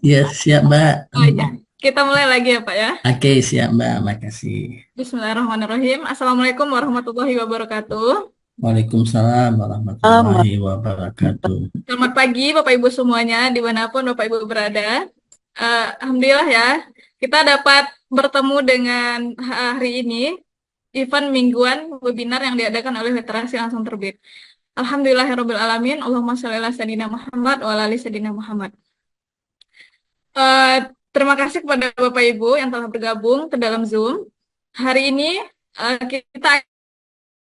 Ya, siap, Mbak. Oh iya, kita mulai lagi ya Pak ya. Oke, siap, Mbak. Makasih. Bismillahirrahmanirrahim. Assalamualaikum warahmatullahi wabarakatuh. Waalaikumsalam Selamat. warahmatullahi wabarakatuh. Selamat pagi Bapak Ibu semuanya, dimanapun Bapak Ibu berada. Alhamdulillah ya, kita dapat bertemu dengan hari ini, event mingguan webinar yang diadakan oleh Literasi Langsung Terbit. Alhamdulillahirrahmanirrahim. Allahumma sholli ala sayyidina Muhammad wa ala ali sayyidina Muhammad. Eh, Terima kasih kepada Bapak Ibu yang telah bergabung ke dalam Zoom. Hari ini kita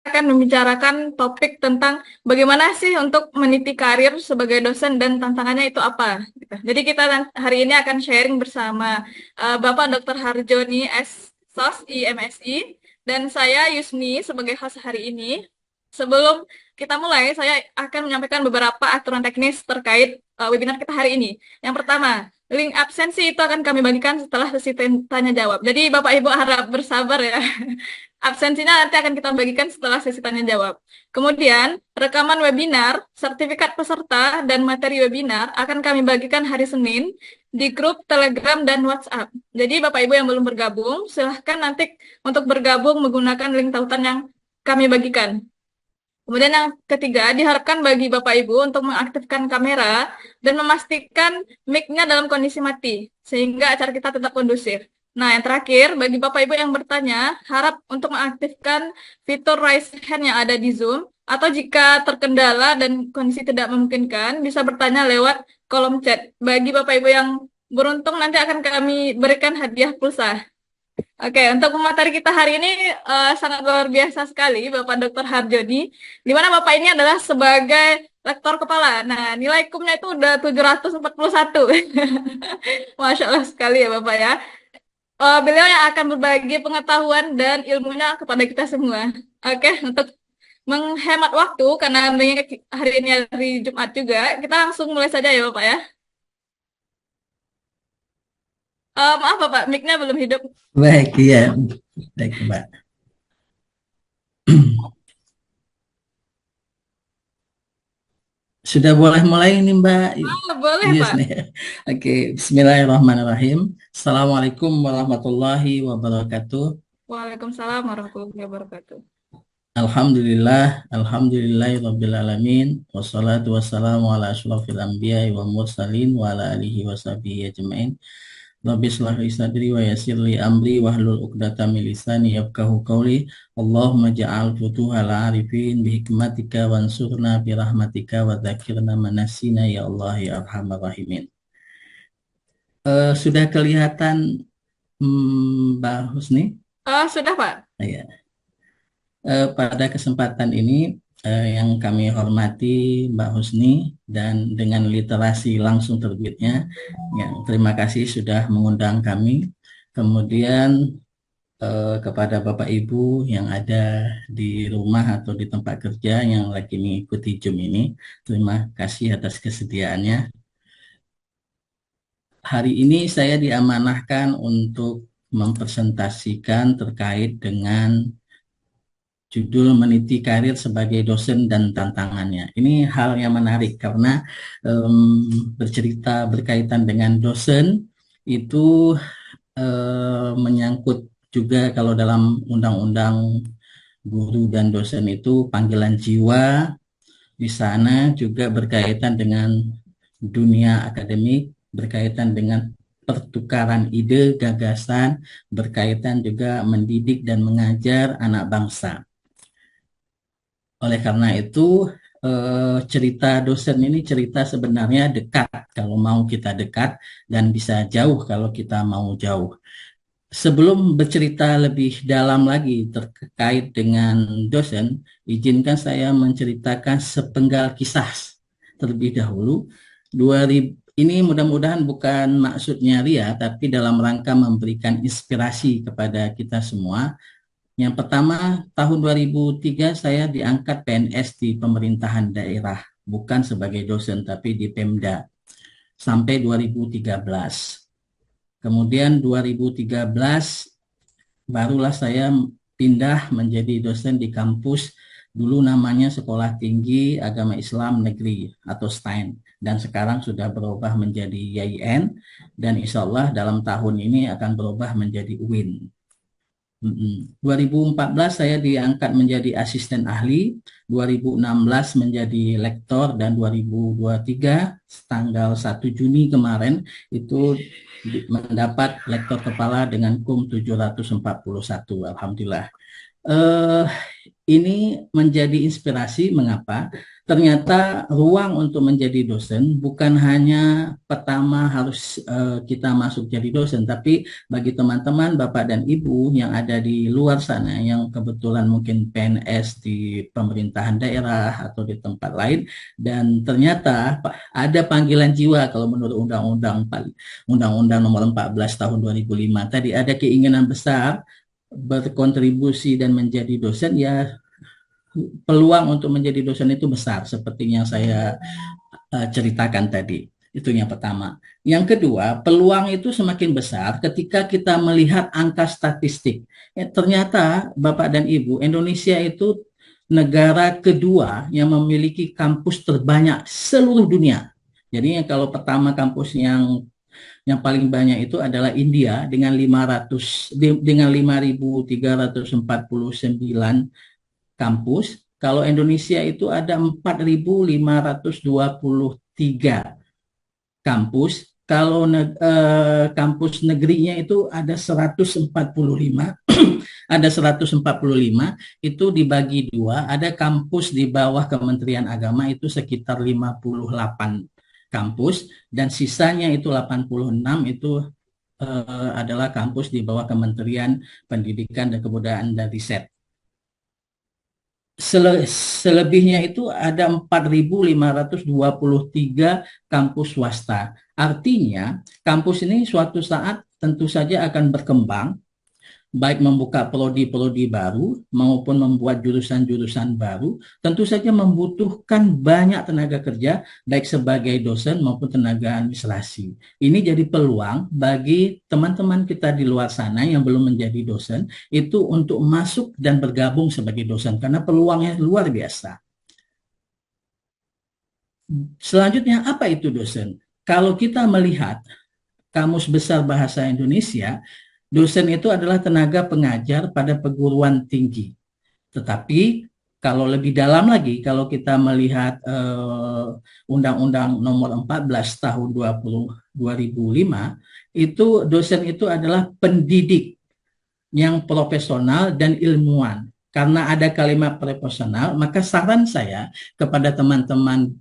akan membicarakan topik tentang bagaimana sih untuk meniti karir sebagai dosen dan tantangannya itu apa. Gitu. Jadi kita hari ini akan sharing bersama Bapak Dr. Harjoni S. SOS IMSI dan saya Yusni sebagai host hari ini. Sebelum kita mulai, saya akan menyampaikan beberapa aturan teknis terkait webinar kita hari ini. Yang pertama, link absensi itu akan kami bagikan setelah sesi tanya jawab. Jadi Bapak Ibu harap bersabar ya. Absensinya nanti akan kita bagikan setelah sesi tanya jawab. Kemudian, rekaman webinar, sertifikat peserta, dan materi webinar akan kami bagikan hari Senin di grup Telegram dan WhatsApp. Jadi Bapak Ibu yang belum bergabung, silahkan nanti untuk bergabung menggunakan link tautan yang kami bagikan. Kemudian yang ketiga, diharapkan bagi Bapak Ibu untuk mengaktifkan kamera dan memastikan mic-nya dalam kondisi mati, sehingga acara kita tetap kondusif. Nah, yang terakhir, bagi Bapak Ibu yang bertanya, harap untuk mengaktifkan fitur raise hand yang ada di Zoom, atau jika terkendala dan kondisi tidak memungkinkan, bisa bertanya lewat kolom chat. Bagi Bapak Ibu yang beruntung, nanti akan kami berikan hadiah pulsa. Oke, untuk materi kita hari ini sangat luar biasa sekali, Bapak Dr. Harjoni, di mana Bapak ini adalah sebagai lektor kepala. Nah, nilai kumnya itu udah 741. Masya Allah sekali ya Bapak ya. Beliau yang akan berbagi pengetahuan dan ilmunya kepada kita semua. Oke, untuk menghemat waktu, karena mengingat hari ini hari Jumat juga, kita langsung mulai saja ya Bapak ya. Maaf Bapak, mic-nya belum hidup. Baik, iya. Baik, Mbak. Sudah boleh mulai ini, Mbak. Boleh Yes, nih. Pak. Oke, Bismillahirrahmanirrahim. Assalamualaikum warahmatullahi wabarakatuh. Waalaikumsalam warahmatullahi wabarakatuh. Rabbil alamin. Wassalatu wassalamu ala asyrafil anbiya'i wa mursalin wa ala alihi wa sahbihi ajma'in. Rabbi shrah li sadri wa yassir li amri wahlul 'uqdatam min lisani yafqahu qawli. Allahumma ja'al futuhal arifin bi hikmatika wansurna bi rahmatika wa dzakirna manasina ya Allah ya arhamar rahimin. Sudah kelihatan Mbak Husni? Sudah Pak. Ya. Pada kesempatan ini yang kami hormati Mbak Husni dan dengan literasi langsung terbitnya, ya, terima kasih sudah mengundang kami. Kemudian kepada Bapak Ibu yang ada di rumah atau di tempat kerja yang lagi mengikuti Zoom ini, terima kasih atas kesediaannya. Hari ini saya diamanahkan untuk mempresentasikan terkait dengan judul meniti karir sebagai dosen dan tantangannya. Ini hal yang menarik karena bercerita berkaitan dengan dosen itu menyangkut juga kalau dalam undang-undang guru dan dosen itu panggilan jiwa, di sana juga berkaitan dengan dunia akademik, berkaitan dengan pertukaran ide, gagasan, berkaitan juga mendidik dan mengajar anak bangsa. Oleh karena itu, cerita dosen ini cerita sebenarnya dekat kalau mau kita dekat dan bisa jauh kalau kita mau jauh. Sebelum bercerita lebih dalam lagi terkait dengan dosen, izinkan saya menceritakan sepenggal kisah terlebih dahulu. 2000, ini mudah-mudahan bukan maksudnya ria, tapi dalam rangka memberikan inspirasi kepada kita semua. Yang pertama, tahun 2003 saya diangkat PNS di pemerintahan daerah, bukan sebagai dosen tapi di Pemda sampai 2013. Kemudian 2013 barulah saya pindah menjadi dosen di kampus Dulu namanya Sekolah Tinggi Agama Islam Negeri atau STAIN, dan sekarang sudah berubah menjadi YIN, dan insya Allah dalam tahun ini akan berubah menjadi UIN. 2014 saya diangkat menjadi asisten ahli, 2016 menjadi lektor, dan 2023 tanggal 1 Juni kemarin itu mendapat lektor kepala dengan KUM 741. Alhamdulillah. Eh, ini menjadi inspirasi mengapa ternyata ruang untuk menjadi dosen bukan hanya pertama harus kita masuk jadi dosen, tapi bagi teman-teman Bapak dan Ibu yang ada di luar sana yang kebetulan mungkin PNS di pemerintahan daerah atau di tempat lain, dan ternyata ada panggilan jiwa kalau menurut Undang-Undang Nomor 14 Tahun 2005 tadi, ada keinginan besar berkontribusi dan menjadi dosen, ya peluang untuk menjadi dosen itu besar seperti yang saya ceritakan tadi. Itu yang pertama. Yang kedua, peluang itu semakin besar ketika kita melihat angka statistik. Ternyata Bapak dan Ibu, Indonesia itu negara kedua yang memiliki kampus terbanyak seluruh dunia. Jadi kalau pertama kampus yang paling banyak itu adalah India dengan 5.349 kampus. Kalau Indonesia itu ada 4.523 kampus. Kalau kampus negerinya itu ada 145, ada 145 itu dibagi dua. Ada kampus di bawah Kementerian Agama itu sekitar 58 kampus, dan sisanya itu 86 itu adalah kampus di bawah Kementerian Pendidikan dan Kebudayaan dan Riset. Selebihnya itu ada 4.523 kampus swasta. Artinya, kampus ini suatu saat tentu saja akan berkembang, baik membuka prodi-prodi baru maupun membuat jurusan-jurusan baru, tentu saja membutuhkan banyak tenaga kerja, baik sebagai dosen maupun tenaga administrasi. Ini jadi peluang bagi teman-teman kita di luar sana yang belum menjadi dosen, itu untuk masuk dan bergabung sebagai dosen, karena peluangnya luar biasa. Selanjutnya, apa itu dosen? Kalau kita melihat Kamus Besar Bahasa Indonesia, dosen itu adalah tenaga pengajar pada perguruan tinggi. Tetapi kalau lebih dalam lagi, kalau kita melihat Undang-Undang Nomor 14 Tahun 2005, itu dosen itu adalah pendidik yang profesional dan ilmuwan. Karena ada kalimat profesional, maka saran saya kepada teman-teman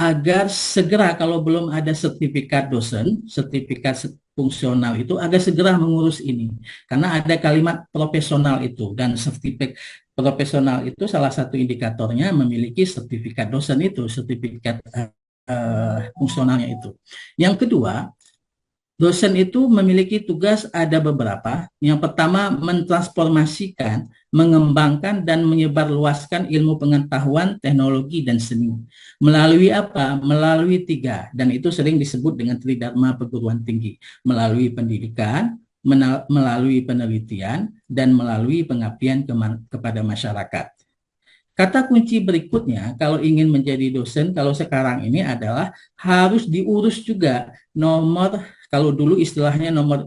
agar segera, kalau belum ada sertifikat dosen, sertifikat fungsional itu, agar segera mengurus ini. Karena ada kalimat profesional itu, dan sertifikat profesional itu salah satu indikatornya memiliki sertifikat dosen itu, sertifikat fungsionalnya itu. Yang kedua, dosen itu memiliki tugas ada beberapa. Yang pertama, mentransformasikan, mengembangkan, dan menyebarluaskan ilmu pengetahuan, teknologi, dan seni. Melalui apa? Melalui tiga, dan itu sering disebut dengan tridharma perguruan tinggi. Melalui pendidikan, melalui penelitian, dan melalui pengabdian kepada masyarakat. Kata kunci berikutnya, kalau ingin menjadi dosen, kalau sekarang ini adalah harus diurus juga nomor, kalau dulu istilahnya nomor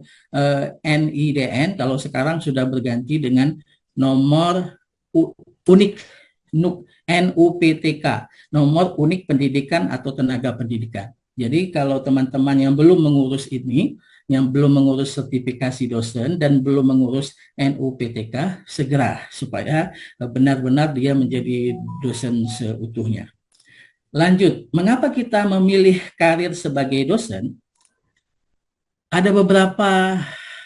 NIDN, kalau sekarang sudah berganti dengan nomor unik NUPTK, nomor unik pendidikan atau tenaga pendidikan. Jadi kalau teman-teman yang belum mengurus ini, yang belum mengurus sertifikasi dosen dan belum mengurus NUPTK, segera supaya benar-benar dia menjadi dosen seutuhnya. Lanjut, mengapa kita memilih karir sebagai dosen? Ada beberapa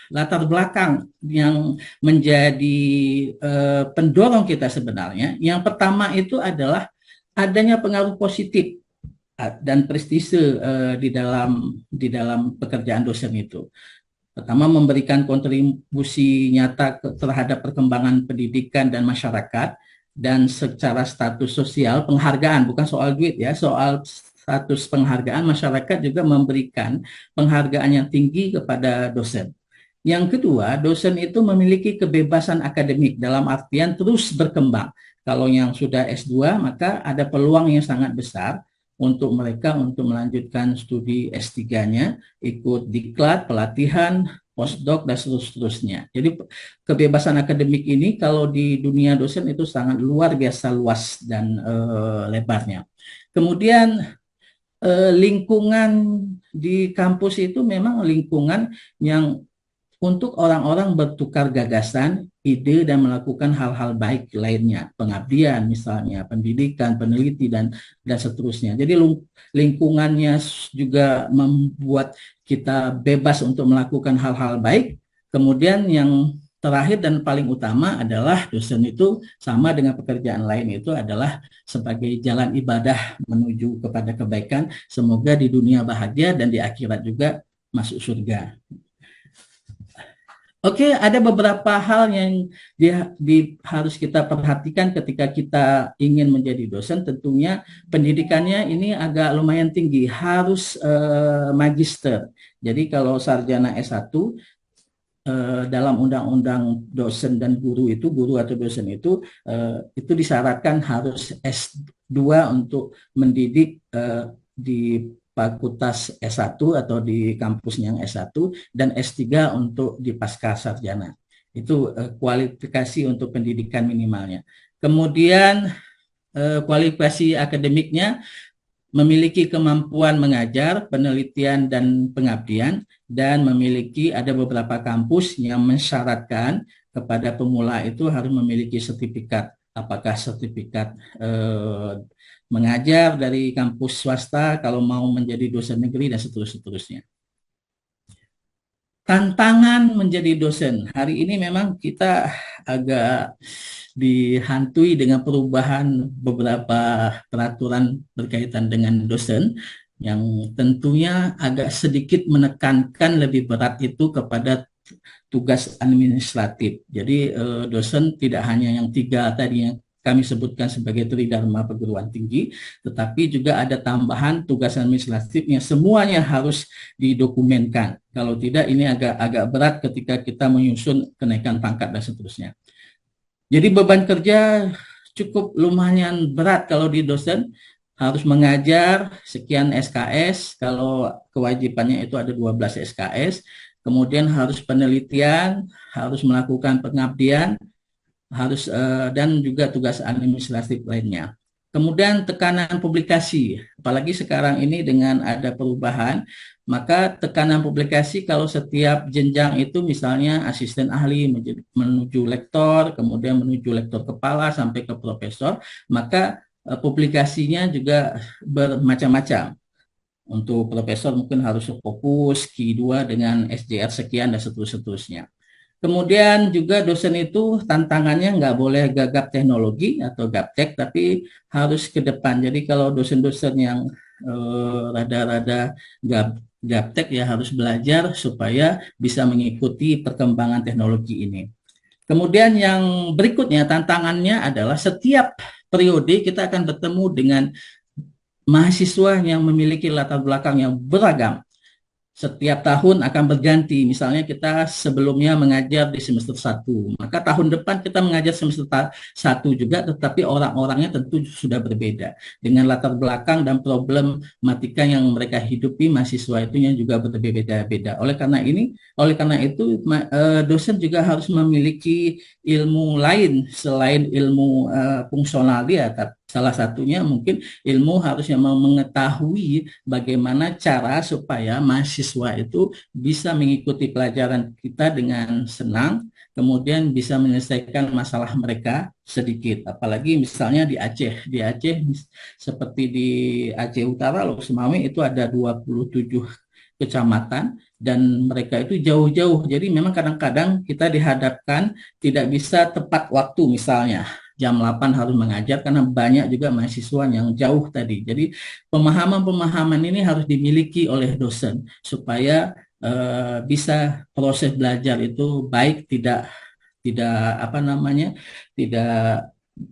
latar belakang yang menjadi pendorong kita sebenarnya. Yang pertama itu adalah adanya pengaruh positif dan prestise di dalam pekerjaan dosen itu. Pertama, memberikan kontribusi nyata terhadap perkembangan pendidikan dan masyarakat, dan secara status sosial, penghargaan, bukan soal duit ya, soal status penghargaan, masyarakat juga memberikan penghargaan yang tinggi kepada dosen. Yang kedua, dosen itu memiliki kebebasan akademik dalam artian terus berkembang. Kalau yang sudah S2, maka ada peluang yang sangat besar untuk mereka untuk melanjutkan studi S3-nya, ikut diklat, pelatihan, postdoc, dan seterusnya. Jadi kebebasan akademik ini kalau di dunia dosen itu sangat luar biasa luas dan lebarnya. Kemudian lingkungan di kampus itu memang lingkungan yang untuk orang-orang bertukar gagasan, ide, dan melakukan hal-hal baik lainnya, pengabdian misalnya, pendidikan, peneliti, dan seterusnya. Jadi lingkungannya juga membuat kita bebas untuk melakukan hal-hal baik. Kemudian yang terakhir dan paling utama adalah dosen itu sama dengan pekerjaan lain itu adalah sebagai jalan ibadah menuju kepada kebaikan. Semoga di dunia bahagia dan di akhirat juga masuk surga. Oke, ada beberapa hal yang harus kita perhatikan ketika kita ingin menjadi dosen. Tentunya pendidikannya ini agak lumayan tinggi, harus magister. Jadi kalau sarjana S1 dalam undang-undang dosen dan guru itu, guru atau dosen itu disyaratkan harus S2 untuk mendidik di fakultas S1 atau di kampusnya yang S1 dan S3 untuk di pasca sarjana. Itu kualifikasi untuk pendidikan minimalnya. Kemudian kualifikasi akademiknya memiliki kemampuan mengajar, penelitian, dan pengabdian, dan memiliki ada beberapa kampus yang mensyaratkan kepada pemula itu harus memiliki sertifikat. Apakah sertifikat mengajar dari kampus swasta, kalau mau menjadi dosen negeri, dan seterusnya. Tantangan menjadi dosen. Hari ini memang kita agak dihantui dengan perubahan beberapa peraturan berkaitan dengan dosen yang tentunya agak sedikit menekankan lebih berat itu kepada tugas administratif. Jadi dosen tidak hanya yang 3 tadi yang kami sebutkan sebagai tridharma perguruan tinggi, tetapi juga ada tambahan tugas administratif yang semuanya harus didokumenkan. Kalau tidak, ini agak berat ketika kita menyusun kenaikan pangkat dan seterusnya. Jadi beban kerja cukup lumayan berat kalau di dosen, harus mengajar sekian SKS, kalau kewajibannya itu ada 12 SKS, kemudian harus penelitian, harus melakukan pengabdian, harus dan juga tugas administratif lainnya. Kemudian tekanan publikasi, apalagi sekarang ini dengan ada perubahan, maka tekanan publikasi kalau setiap jenjang itu misalnya asisten ahli menuju lektor, kemudian menuju lektor kepala sampai ke profesor, maka publikasinya juga bermacam-macam. Untuk profesor mungkin harus fokus Q2 dengan SJR sekian dan seterusnya. Kemudian juga dosen itu tantangannya nggak boleh gagap teknologi atau gaptek, tapi harus ke depan. Jadi kalau dosen-dosen yang rada-rada gaptek ya harus belajar supaya bisa mengikuti perkembangan teknologi ini. Kemudian yang berikutnya tantangannya adalah setiap periode kita akan bertemu dengan mahasiswa yang memiliki latar belakang yang beragam. Setiap tahun akan berganti. Misalnya kita sebelumnya mengajar di semester 1, maka tahun depan kita mengajar semester 1 juga, tetapi orang-orangnya tentu sudah berbeda. Dengan latar belakang dan problematika yang mereka hidupi, mahasiswa itu yang juga berbeda-beda. Oleh karena itu dosen juga harus memiliki ilmu lain selain ilmu fungsional dia. Salah satunya mungkin ilmu harusnya mengetahui bagaimana cara supaya mahasiswa itu bisa mengikuti pelajaran kita dengan senang, kemudian bisa menyelesaikan masalah mereka sedikit. Apalagi misalnya di Aceh seperti di Aceh Utara, Lok Sumawe itu ada 27 kecamatan dan mereka itu jauh-jauh. Jadi memang kadang-kadang kita dihadapkan tidak bisa tepat waktu, misalnya jam 8 harus mengajar karena banyak juga mahasiswa yang jauh tadi. Jadi pemahaman-pemahaman ini harus dimiliki oleh dosen supaya bisa proses belajar itu baik, tidak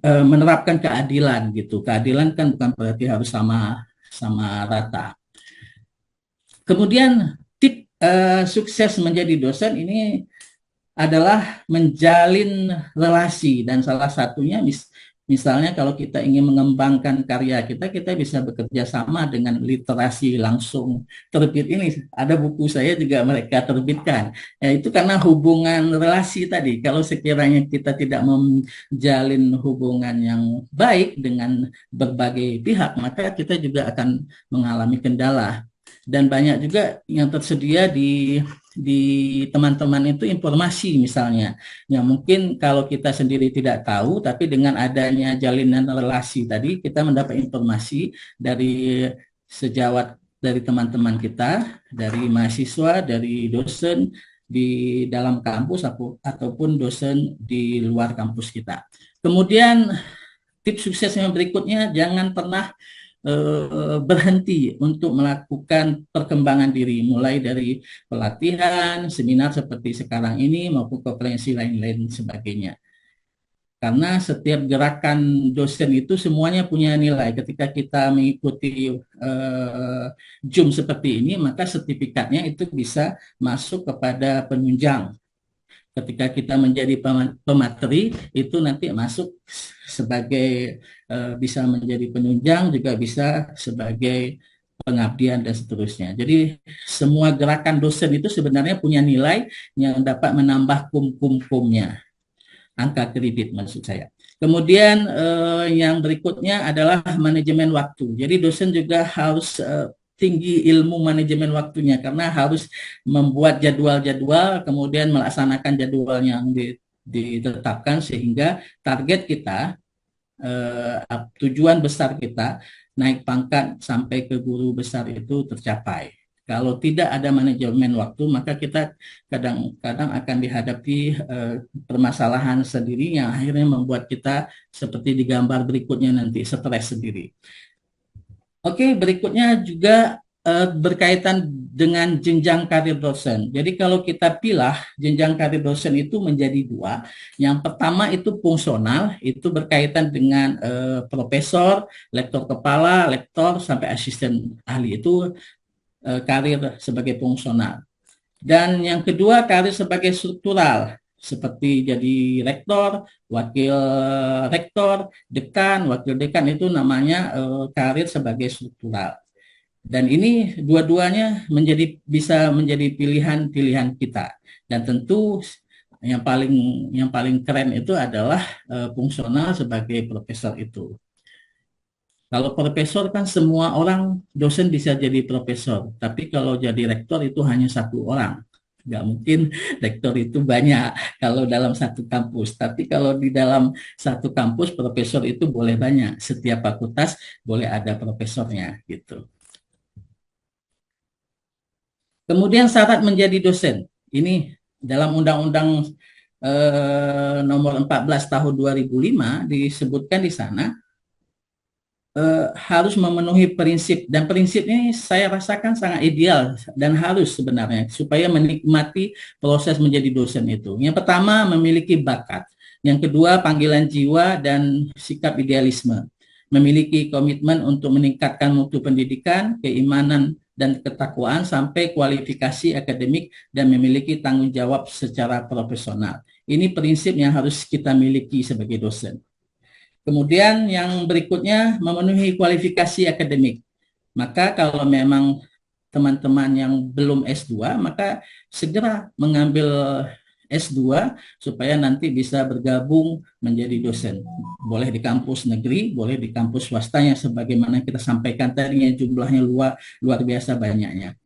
menerapkan keadilan gitu. Keadilan kan bukan berarti harus sama rata. Kemudian sukses menjadi dosen ini adalah menjalin relasi, dan salah satunya misalnya kalau kita ingin mengembangkan karya kita, kita bisa bekerja sama dengan literasi langsung terbit ini. Ada buku saya juga mereka terbitkan. Ya, itu karena hubungan relasi tadi. Kalau sekiranya kita tidak menjalin hubungan yang baik dengan berbagai pihak, maka kita juga akan mengalami kendala. Dan banyak juga yang tersedia di teman-teman itu informasi misalnya, yang mungkin kalau kita sendiri tidak tahu, tapi dengan adanya jalinan relasi tadi kita mendapat informasi dari sejawat, dari teman-teman kita, dari mahasiswa, dari dosen di dalam kampus ataupun dosen di luar kampus kita. Kemudian tips sukses yang berikutnya, jangan pernah berhenti untuk melakukan perkembangan diri, mulai dari pelatihan, seminar seperti sekarang ini maupun konferensi lain-lain sebagainya. Karena setiap gerakan dosen itu semuanya punya nilai. Ketika kita mengikuti Zoom seperti ini, maka sertifikatnya itu bisa masuk kepada penunjang. Ketika kita menjadi pemateri, itu nanti masuk sebagai bisa menjadi penunjang, juga bisa sebagai pengabdian dan seterusnya. Jadi semua gerakan dosen itu sebenarnya punya nilai yang dapat menambah kum-kum-kumnya, angka kredit maksud saya. Kemudian yang berikutnya adalah manajemen waktu. Jadi dosen juga harus tinggi ilmu manajemen waktunya, karena harus membuat jadwal-jadwal, kemudian melaksanakan jadwal yang ditetapkan sehingga target kita, tujuan besar kita naik pangkat sampai ke guru besar itu tercapai. Kalau tidak ada manajemen waktu, maka kita kadang-kadang akan dihadapi permasalahan sendiri yang akhirnya membuat kita seperti di gambar berikutnya nanti, stres sendiri. Oke, berikutnya juga berkaitan dengan jenjang karir dosen. Jadi kalau kita pilah jenjang karir dosen itu menjadi dua. Yang pertama itu fungsional, itu berkaitan dengan profesor, lektor kepala, lektor sampai asisten ahli, itu karir sebagai fungsional. Dan yang kedua karir sebagai struktural, seperti jadi rektor, wakil rektor, dekan, wakil dekan, itu namanya karir sebagai struktural. Dan ini dua-duanya bisa menjadi pilihan-pilihan kita. Dan tentu yang paling keren itu adalah fungsional sebagai profesor itu. Kalau profesor kan semua orang, dosen bisa jadi profesor, tapi kalau jadi rektor itu hanya satu orang. Nggak mungkin rektor itu banyak kalau dalam satu kampus. Tapi kalau di dalam satu kampus, profesor itu boleh banyak. Setiap fakultas boleh ada profesornya gitu. Kemudian syarat menjadi dosen. Ini dalam Undang-Undang nomor 14 tahun 2005 disebutkan di sana, harus memenuhi prinsip, dan prinsip ini saya rasakan sangat ideal dan harus sebenarnya supaya menikmati proses menjadi dosen itu. Yang pertama, memiliki bakat. Yang kedua, panggilan jiwa dan sikap idealisme. Memiliki komitmen untuk meningkatkan mutu pendidikan, keimanan dan ketakwaan sampai kualifikasi akademik, dan memiliki tanggung jawab secara profesional. Ini prinsip yang harus kita miliki sebagai dosen. Kemudian yang berikutnya, memenuhi kualifikasi akademik. Maka kalau memang teman-teman yang belum S2, maka segera mengambil S2 supaya nanti bisa bergabung menjadi dosen. Boleh di kampus negeri, boleh di kampus swasta, yang sebagaimana kita sampaikan tadi, jumlahnya luar biasa banyaknya.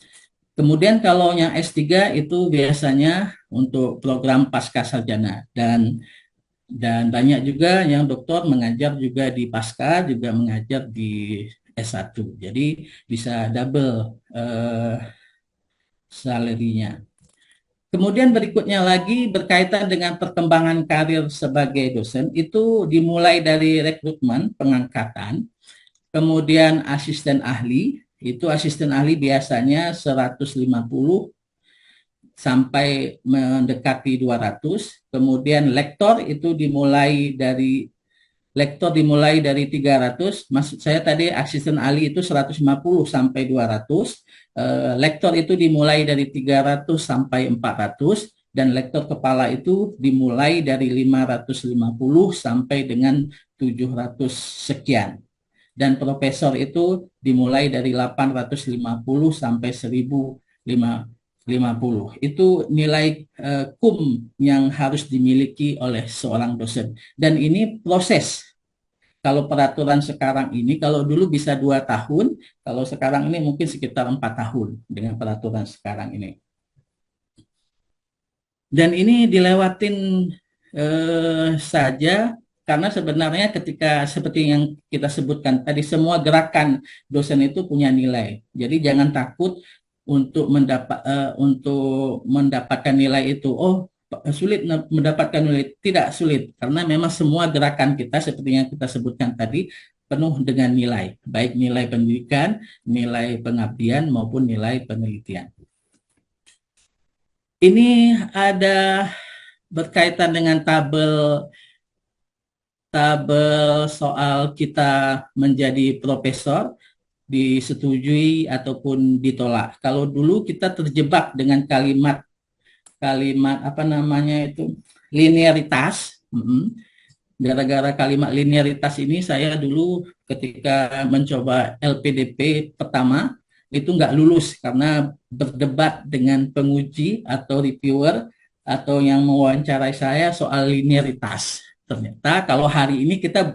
Kemudian kalau yang S3 itu biasanya untuk program pasca sarjana, dan banyak juga yang doktor mengajar juga di pasca, juga mengajar di S1. Jadi bisa double salary-nya. Kemudian berikutnya lagi berkaitan dengan perkembangan karir sebagai dosen, itu dimulai dari rekrutmen, pengangkatan, kemudian asisten ahli, itu asisten ahli biasanya 150 sampai mendekati 200. Kemudian lektor itu dimulai dari lektor dimulai dari 300, maksud saya tadi asisten ahli itu 150 sampai 200, lektor itu dimulai dari 300 sampai 400, dan lektor kepala itu dimulai dari 550 sampai dengan 700 sekian. Dan profesor itu dimulai dari 850 sampai 1050. Itu nilai kum yang harus dimiliki oleh seorang dosen. Dan ini proses. Kalau peraturan sekarang ini, kalau dulu bisa 2 tahun, kalau sekarang ini mungkin sekitar 4 tahun dengan peraturan sekarang ini. Dan ini dilewatin saja karena sebenarnya ketika seperti yang kita sebutkan tadi, semua gerakan dosen itu punya nilai. Jadi jangan takut untuk mendapatkan nilai itu. Oh, sulit mendapatkan nilai. Tidak sulit karena memang semua gerakan kita seperti yang kita sebutkan tadi penuh dengan nilai, baik nilai pendidikan, nilai pengabdian maupun nilai penelitian. Ini ada berkaitan dengan tabel soal kita menjadi profesor, disetujui ataupun ditolak. Kalau dulu kita terjebak dengan kalimat apa namanya itu, linearitas. Gara-gara kalimat linearitas ini saya dulu ketika mencoba LPDP pertama itu nggak lulus karena berdebat dengan penguji atau reviewer atau yang mewawancarai saya soal linearitas. Ternyata kalau hari ini kita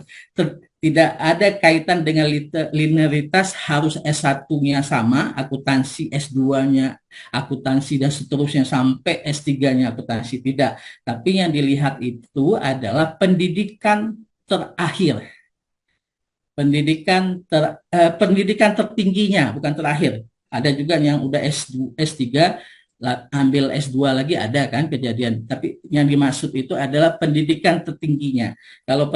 tidak ada kaitan dengan linearitas harus S1-nya sama, akuntansi S2-nya akuntansi dan seterusnya sampai S3-nya akuntansi, tidak. Tapi yang dilihat itu adalah pendidikan terakhir. Pendidikan tertingginya, bukan terakhir. Ada juga yang udah S3 ambil S2 lagi, ada kan kejadian. Tapi yang dimaksud itu adalah pendidikan tertingginya. Kalau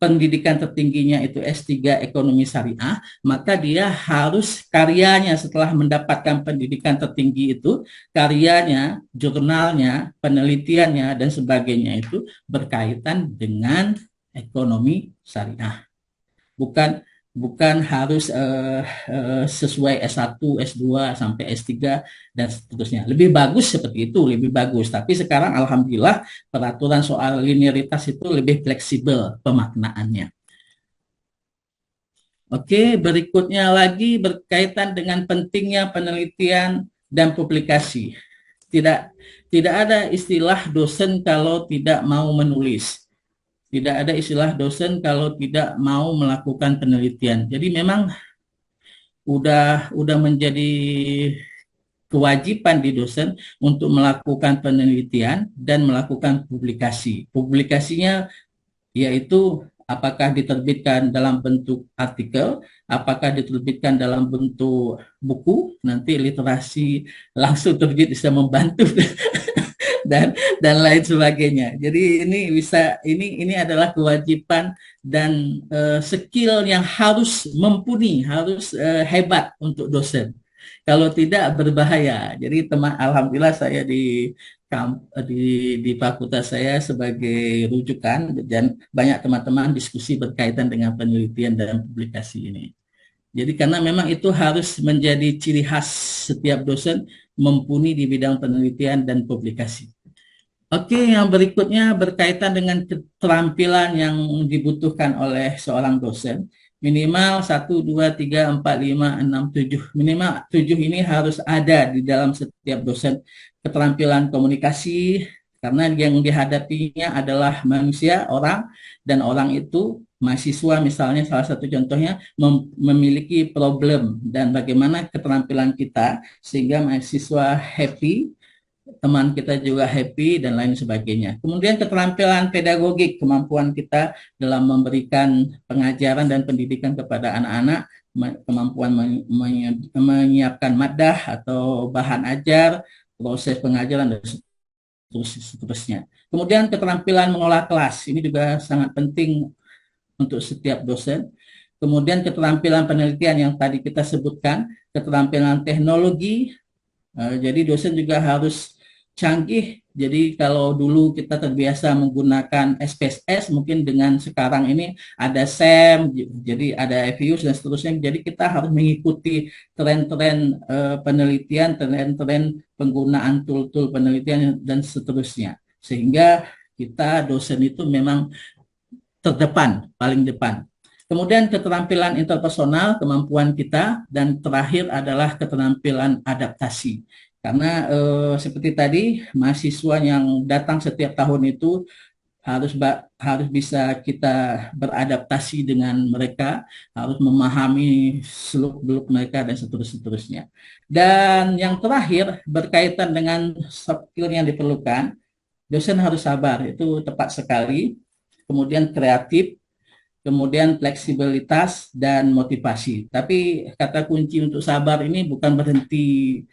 pendidikan tertingginya itu S3 ekonomi syariah, maka dia harus karyanya setelah mendapatkan pendidikan tertinggi itu, karyanya, jurnalnya, penelitiannya, dan sebagainya itu berkaitan dengan ekonomi syariah. Bukan harus sesuai S1, S2 sampai S3 dan seterusnya. Lebih bagus seperti itu, lebih bagus. Tapi sekarang alhamdulillah peraturan soal linearitas itu lebih fleksibel pemaknaannya. Oke, berikutnya lagi berkaitan dengan pentingnya penelitian dan publikasi. Tidak ada istilah dosen kalau tidak mau menulis. Tidak ada istilah dosen kalau tidak mau melakukan penelitian. Jadi memang udah menjadi kewajiban di dosen untuk melakukan penelitian dan melakukan publikasi. Publikasinya yaitu apakah diterbitkan dalam bentuk artikel, apakah diterbitkan dalam bentuk buku, nanti literasi langsung terbit bisa membantu dan lain sebagainya. Jadi ini adalah kewajiban dan skill yang harus mumpuni, harus hebat untuk dosen. Kalau tidak berbahaya. Jadi alhamdulillah saya di fakultas saya sebagai rujukan dan banyak teman-teman diskusi berkaitan dengan penelitian dan publikasi ini. Jadi karena memang itu harus menjadi ciri khas setiap dosen, mumpuni di bidang penelitian dan publikasi. Oke, yang berikutnya berkaitan dengan keterampilan yang dibutuhkan oleh seorang dosen. Minimal 1, 2, 3, 4, 5, 6, 7. Minimal 7 ini harus ada di dalam setiap dosen. Keterampilan komunikasi, karena yang dihadapinya adalah manusia, orang, dan orang itu mahasiswa misalnya salah satu contohnya memiliki problem, dan bagaimana keterampilan kita sehingga mahasiswa happy, teman kita juga happy dan lain sebagainya. Kemudian keterampilan pedagogik, kemampuan kita dalam memberikan pengajaran dan pendidikan kepada anak-anak, kemampuan menyiapkan maddah atau bahan ajar, proses pengajaran dan seterusnya. Kemudian keterampilan mengolah kelas, ini juga sangat penting untuk setiap dosen. Kemudian keterampilan penelitian yang tadi kita sebutkan, keterampilan teknologi, jadi dosen juga harus canggih. Jadi kalau dulu kita terbiasa menggunakan SPSS, mungkin dengan sekarang ini ada SEM, jadi ada EVIUS dan seterusnya. Jadi kita harus mengikuti tren-tren penelitian, tren-tren penggunaan tool-tool penelitian dan seterusnya. Sehingga kita dosen itu memang terdepan, paling depan. Kemudian keterampilan interpersonal, kemampuan kita, dan terakhir adalah keterampilan adaptasi. Karena seperti tadi, mahasiswa yang datang setiap tahun itu harus bisa kita beradaptasi dengan mereka, harus memahami seluk-beluk mereka dan seterusnya. Dan yang terakhir berkaitan dengan soft skill yang diperlukan, dosen harus sabar, itu tepat sekali. Kemudian kreatif, kemudian fleksibilitas dan motivasi. Tapi kata kunci untuk sabar ini bukan berhenti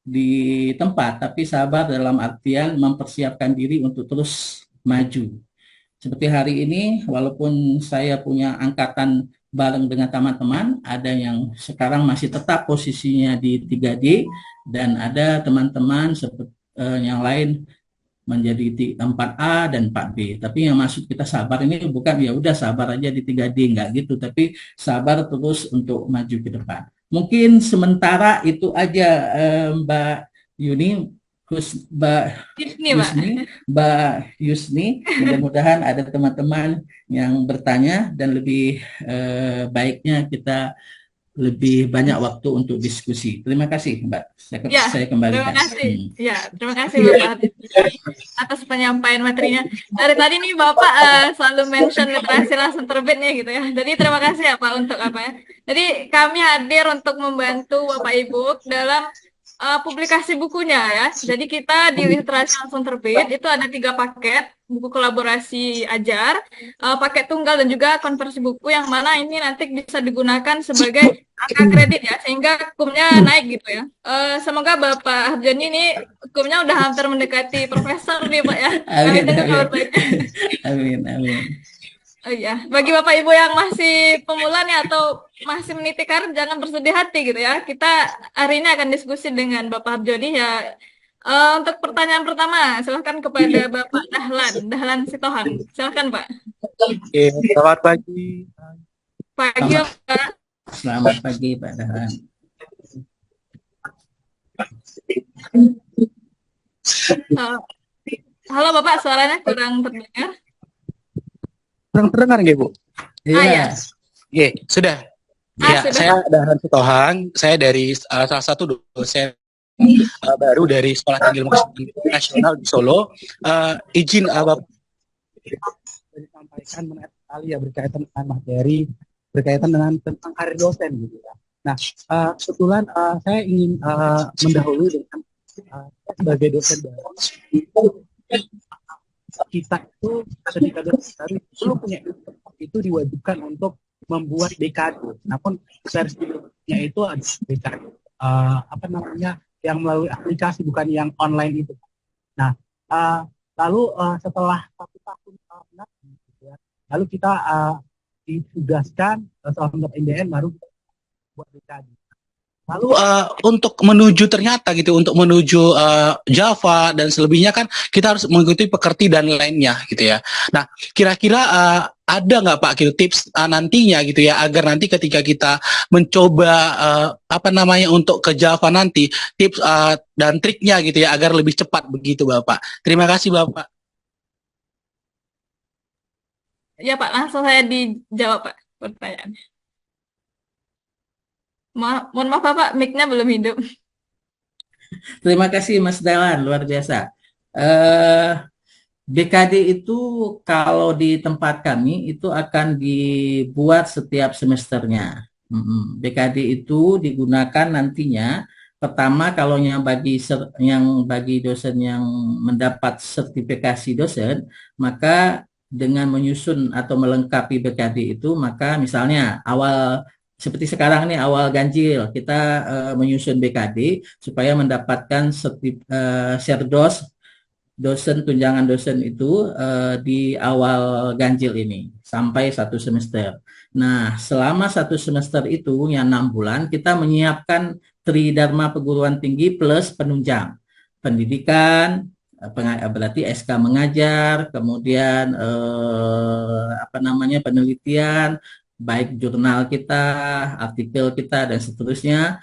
di tempat, tapi sabar dalam artian mempersiapkan diri untuk terus maju. Seperti hari ini, walaupun saya punya angkatan bareng dengan teman-teman, ada yang sekarang masih tetap posisinya di 3D, dan ada teman-teman seperti yang lain menjadi 4A dan 4B. Tapi yang maksud kita sabar ini bukan ya udah sabar aja di 3D, enggak gitu, tapi sabar terus untuk maju ke depan. Mungkin sementara itu aja Mbak Yuni, Mbak Mbak Yusni. Mudah-mudahan ada teman-teman yang bertanya dan lebih baiknya kita lebih banyak waktu untuk diskusi. Terima kasih, Mbak. Saya kembalikan. Terima kasih. Terima kasih Bapak atas penyampaian materinya. Dari tadi nih Bapak selalu mention literasi langsung terbit nih gitu ya. Jadi terima kasih ya Pak untuk apa ya. Jadi kami hadir untuk membantu Bapak Ibu dalam publikasi bukunya ya. Jadi kita di literasi langsung terbit itu ada 3 paket buku kolaborasi ajar, paket tunggal dan juga konversi buku, yang mana ini nanti bisa digunakan sebagai angka kredit ya, sehingga hukumnya naik gitu ya. Semoga Bapak Harjoni ini hukumnya udah hampir mendekati profesor nih Pak ya. Amin, amin. Amin, amin. Oh iya, bagi Bapak Ibu yang masih pemula nih atau masih meniti karir, jangan bersedih hati gitu ya. Kita hari ini akan diskusi dengan Bapak Harjoni ya. Untuk pertanyaan pertama, silahkan kepada Bapak Dahlan Sitohan. Silahkan Pak. Oke, selamat pagi. Pagi Pak. Selamat pagi Pak Dahlan. Halo Bapak, suaranya kurang terdengar. Kurang terdengar nggak Bu? Iya. Iya, sudah. Ya, sudah. Saya Dahlan Sitohan. Saya dari salah satu dosen baru dari Sekolah Tinggi Ilmu Kesehatan Nasional di Solo. Izin Bapak disampaikan menarik sekali ya berkaitan dengan materi, berkaitan dengan tentang karir dosen gitu ya. Nah, kebetulan saya ingin mendahului dengan sebagai dosen baru. Kita itu ketika dosen baru perlu punya itu diwajibkan untuk membuat DKD. Namun versinya itu ada DKD yang melalui aplikasi, bukan yang online itu. Nah, lalu setelah 1 tahun gitu ya, lalu kita ditugaskan seorang INDN baru buat DKD. Lalu untuk menuju ternyata gitu, untuk menuju Java dan selebihnya kan kita harus mengikuti pekerti dan lainnya gitu ya. Nah, kira-kira ada nggak Pak gitu tips nantinya gitu ya, agar nanti ketika kita mencoba untuk ke Java nanti, tips dan triknya gitu ya, agar lebih cepat begitu Bapak. Terima kasih Bapak. Ya Pak, langsung saya dijawab Pak pertanyaannya. Mohon maaf Bapak, mic-nya belum hidup. Terima kasih Mas Dahlan, luar biasa. BKD itu kalau di tempat kami itu akan dibuat setiap semesternya. BKD itu digunakan nantinya pertama kalau yang bagi dosen yang mendapat sertifikasi dosen, maka dengan menyusun atau melengkapi BKD itu, maka misalnya awal seperti sekarang nih awal ganjil kita menyusun BKD supaya mendapatkan serdos dosen tunjangan dosen itu di awal ganjil ini sampai 1 semester. Nah, selama 1 semester itu yang 6 bulan kita menyiapkan Tridharma Perguruan Tinggi plus penunjang. pendidikan, berarti SK mengajar, kemudian apa namanya penelitian, baik jurnal kita, artikel kita dan seterusnya,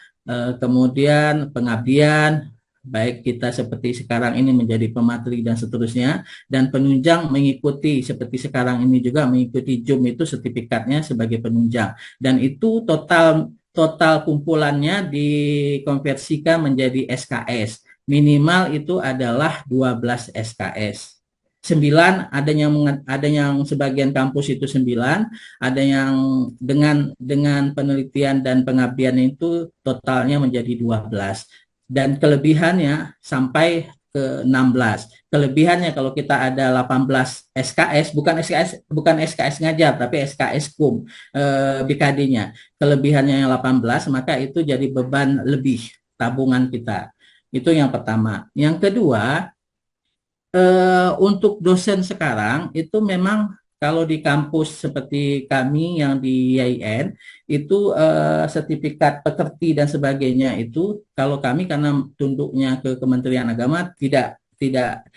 kemudian pengabdian, baik kita seperti sekarang ini menjadi pemateri dan seterusnya, dan penunjang mengikuti seperti sekarang ini juga mengikuti JUM itu sertifikatnya sebagai penunjang, dan itu total total kumpulannya dikonversikan menjadi SKS. Minimal itu adalah 12 SKS. 9 ada yang sebagian kampus itu 9, ada yang dengan penelitian dan pengabdian itu totalnya menjadi 12. Dan kelebihannya sampai ke 16. Kelebihannya kalau kita ada 18 SKS, bukan SKS ngajar tapi SKS KUM BKD-nya. Kelebihannya yang 18, maka itu jadi beban lebih tabungan kita. Itu yang pertama. Yang kedua, untuk dosen sekarang itu memang kalau di kampus seperti kami yang di YIN itu sertifikat pekerti dan sebagainya itu kalau kami karena tunduknya ke Kementerian Agama tidak tidak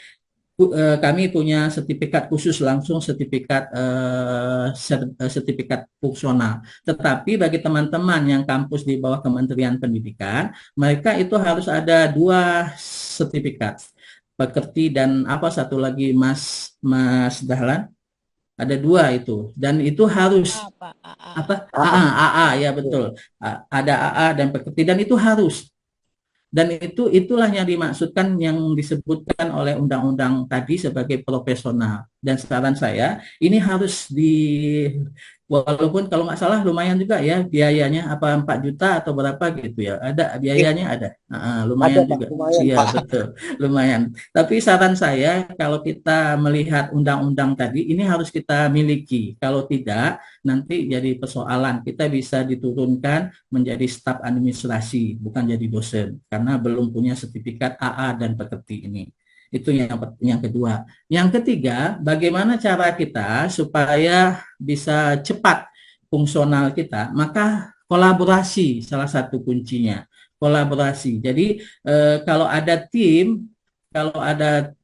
kami punya sertifikat khusus langsung sertifikat fungsional. Tetapi bagi teman-teman yang kampus di bawah Kementerian Pendidikan, mereka itu harus ada 2 sertifikat pekerti dan apa satu lagi Mas Dahlan, ada 2 itu dan itu harus apa AA ya betul, ada AA dan pekerti dan itu harus. Dan itulah yang dimaksudkan yang disebutkan oleh undang-undang tadi sebagai profesional. Dan saran saya ini harus walaupun kalau nggak salah lumayan juga ya biayanya apa 4 juta atau berapa gitu ya. Ada biayanya ada. Lumayan ada, juga. Iya betul, lumayan. Tapi saran saya kalau kita melihat undang-undang tadi ini harus kita miliki. Kalau tidak nanti jadi persoalan. Kita bisa diturunkan menjadi staf administrasi, bukan jadi dosen karena belum punya sertifikat AA dan pekerti ini. Itu yang kedua. Yang ketiga, bagaimana cara kita supaya bisa cepat fungsional kita? Maka kolaborasi salah satu kuncinya. Kolaborasi. Jadi kalau ada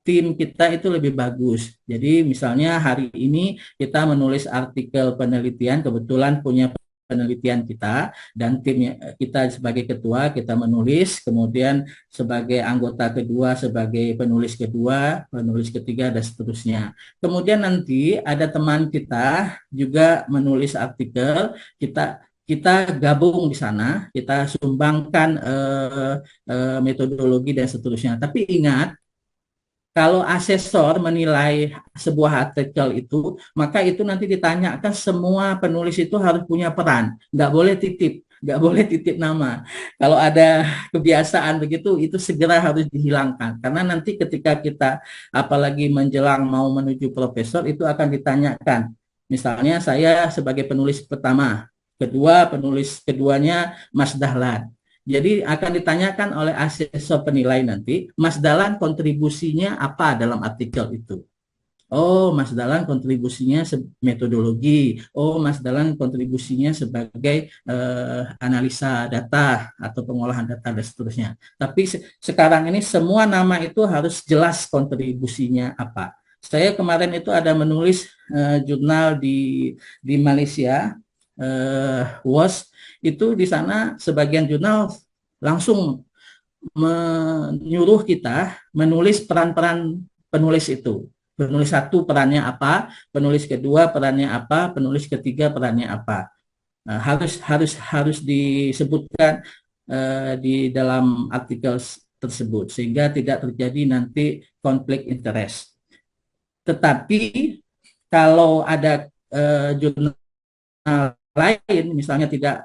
tim kita itu lebih bagus. Jadi misalnya hari ini kita menulis artikel penelitian, kebetulan punya penelitian kita dan tim kita sebagai ketua kita menulis, kemudian sebagai anggota kedua sebagai penulis kedua, penulis ketiga dan seterusnya. Kemudian nanti ada teman kita juga menulis artikel, kita gabung di sana, kita sumbangkan metodologi dan seterusnya. Tapi ingat, kalau asesor menilai sebuah artikel itu, maka itu nanti ditanyakan semua penulis itu harus punya peran. Nggak boleh titip nama. Kalau ada kebiasaan begitu, itu segera harus dihilangkan. Karena nanti ketika kita, apalagi menjelang mau menuju profesor, itu akan ditanyakan. Misalnya saya sebagai penulis pertama, penulis keduanya Mas Dahlan. Jadi akan ditanyakan oleh asesor penilai nanti, Mas Dahlan kontribusinya apa dalam artikel itu? Oh, Mas Dahlan kontribusinya metodologi. Oh, Mas Dahlan kontribusinya sebagai analisa data atau pengolahan data dan seterusnya. Tapi sekarang ini semua nama itu harus jelas kontribusinya apa. Saya kemarin itu ada menulis jurnal di Malaysia, WOS, itu di sana sebagian jurnal langsung menyuruh kita menulis peran-peran penulis itu. Penulis 1 perannya apa, penulis kedua perannya apa, penulis ketiga perannya apa. Harus disebutkan di dalam artikel tersebut sehingga tidak terjadi nanti konflik interest. Tetapi kalau ada jurnal lain misalnya tidak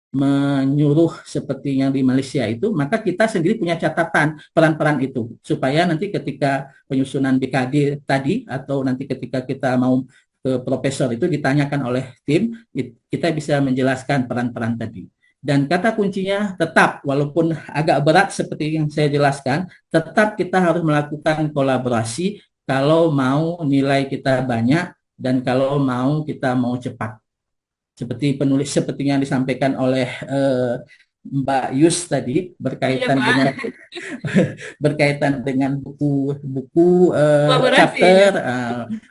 menyuruh seperti yang di Malaysia itu, maka kita sendiri punya catatan peran-peran itu supaya nanti ketika penyusunan BKD tadi atau nanti ketika kita mau ke profesor itu ditanyakan oleh tim, kita bisa menjelaskan peran-peran tadi. Dan kata kuncinya tetap, walaupun agak berat seperti yang saya jelaskan, tetap kita harus melakukan kolaborasi kalau mau nilai kita banyak dan kalau kita mau cepat. Seperti yang disampaikan oleh Mbak Yus tadi Iya, berkaitan Pak. dengan berkaitan dengan buku-buku Kolaborasi ya. chapter,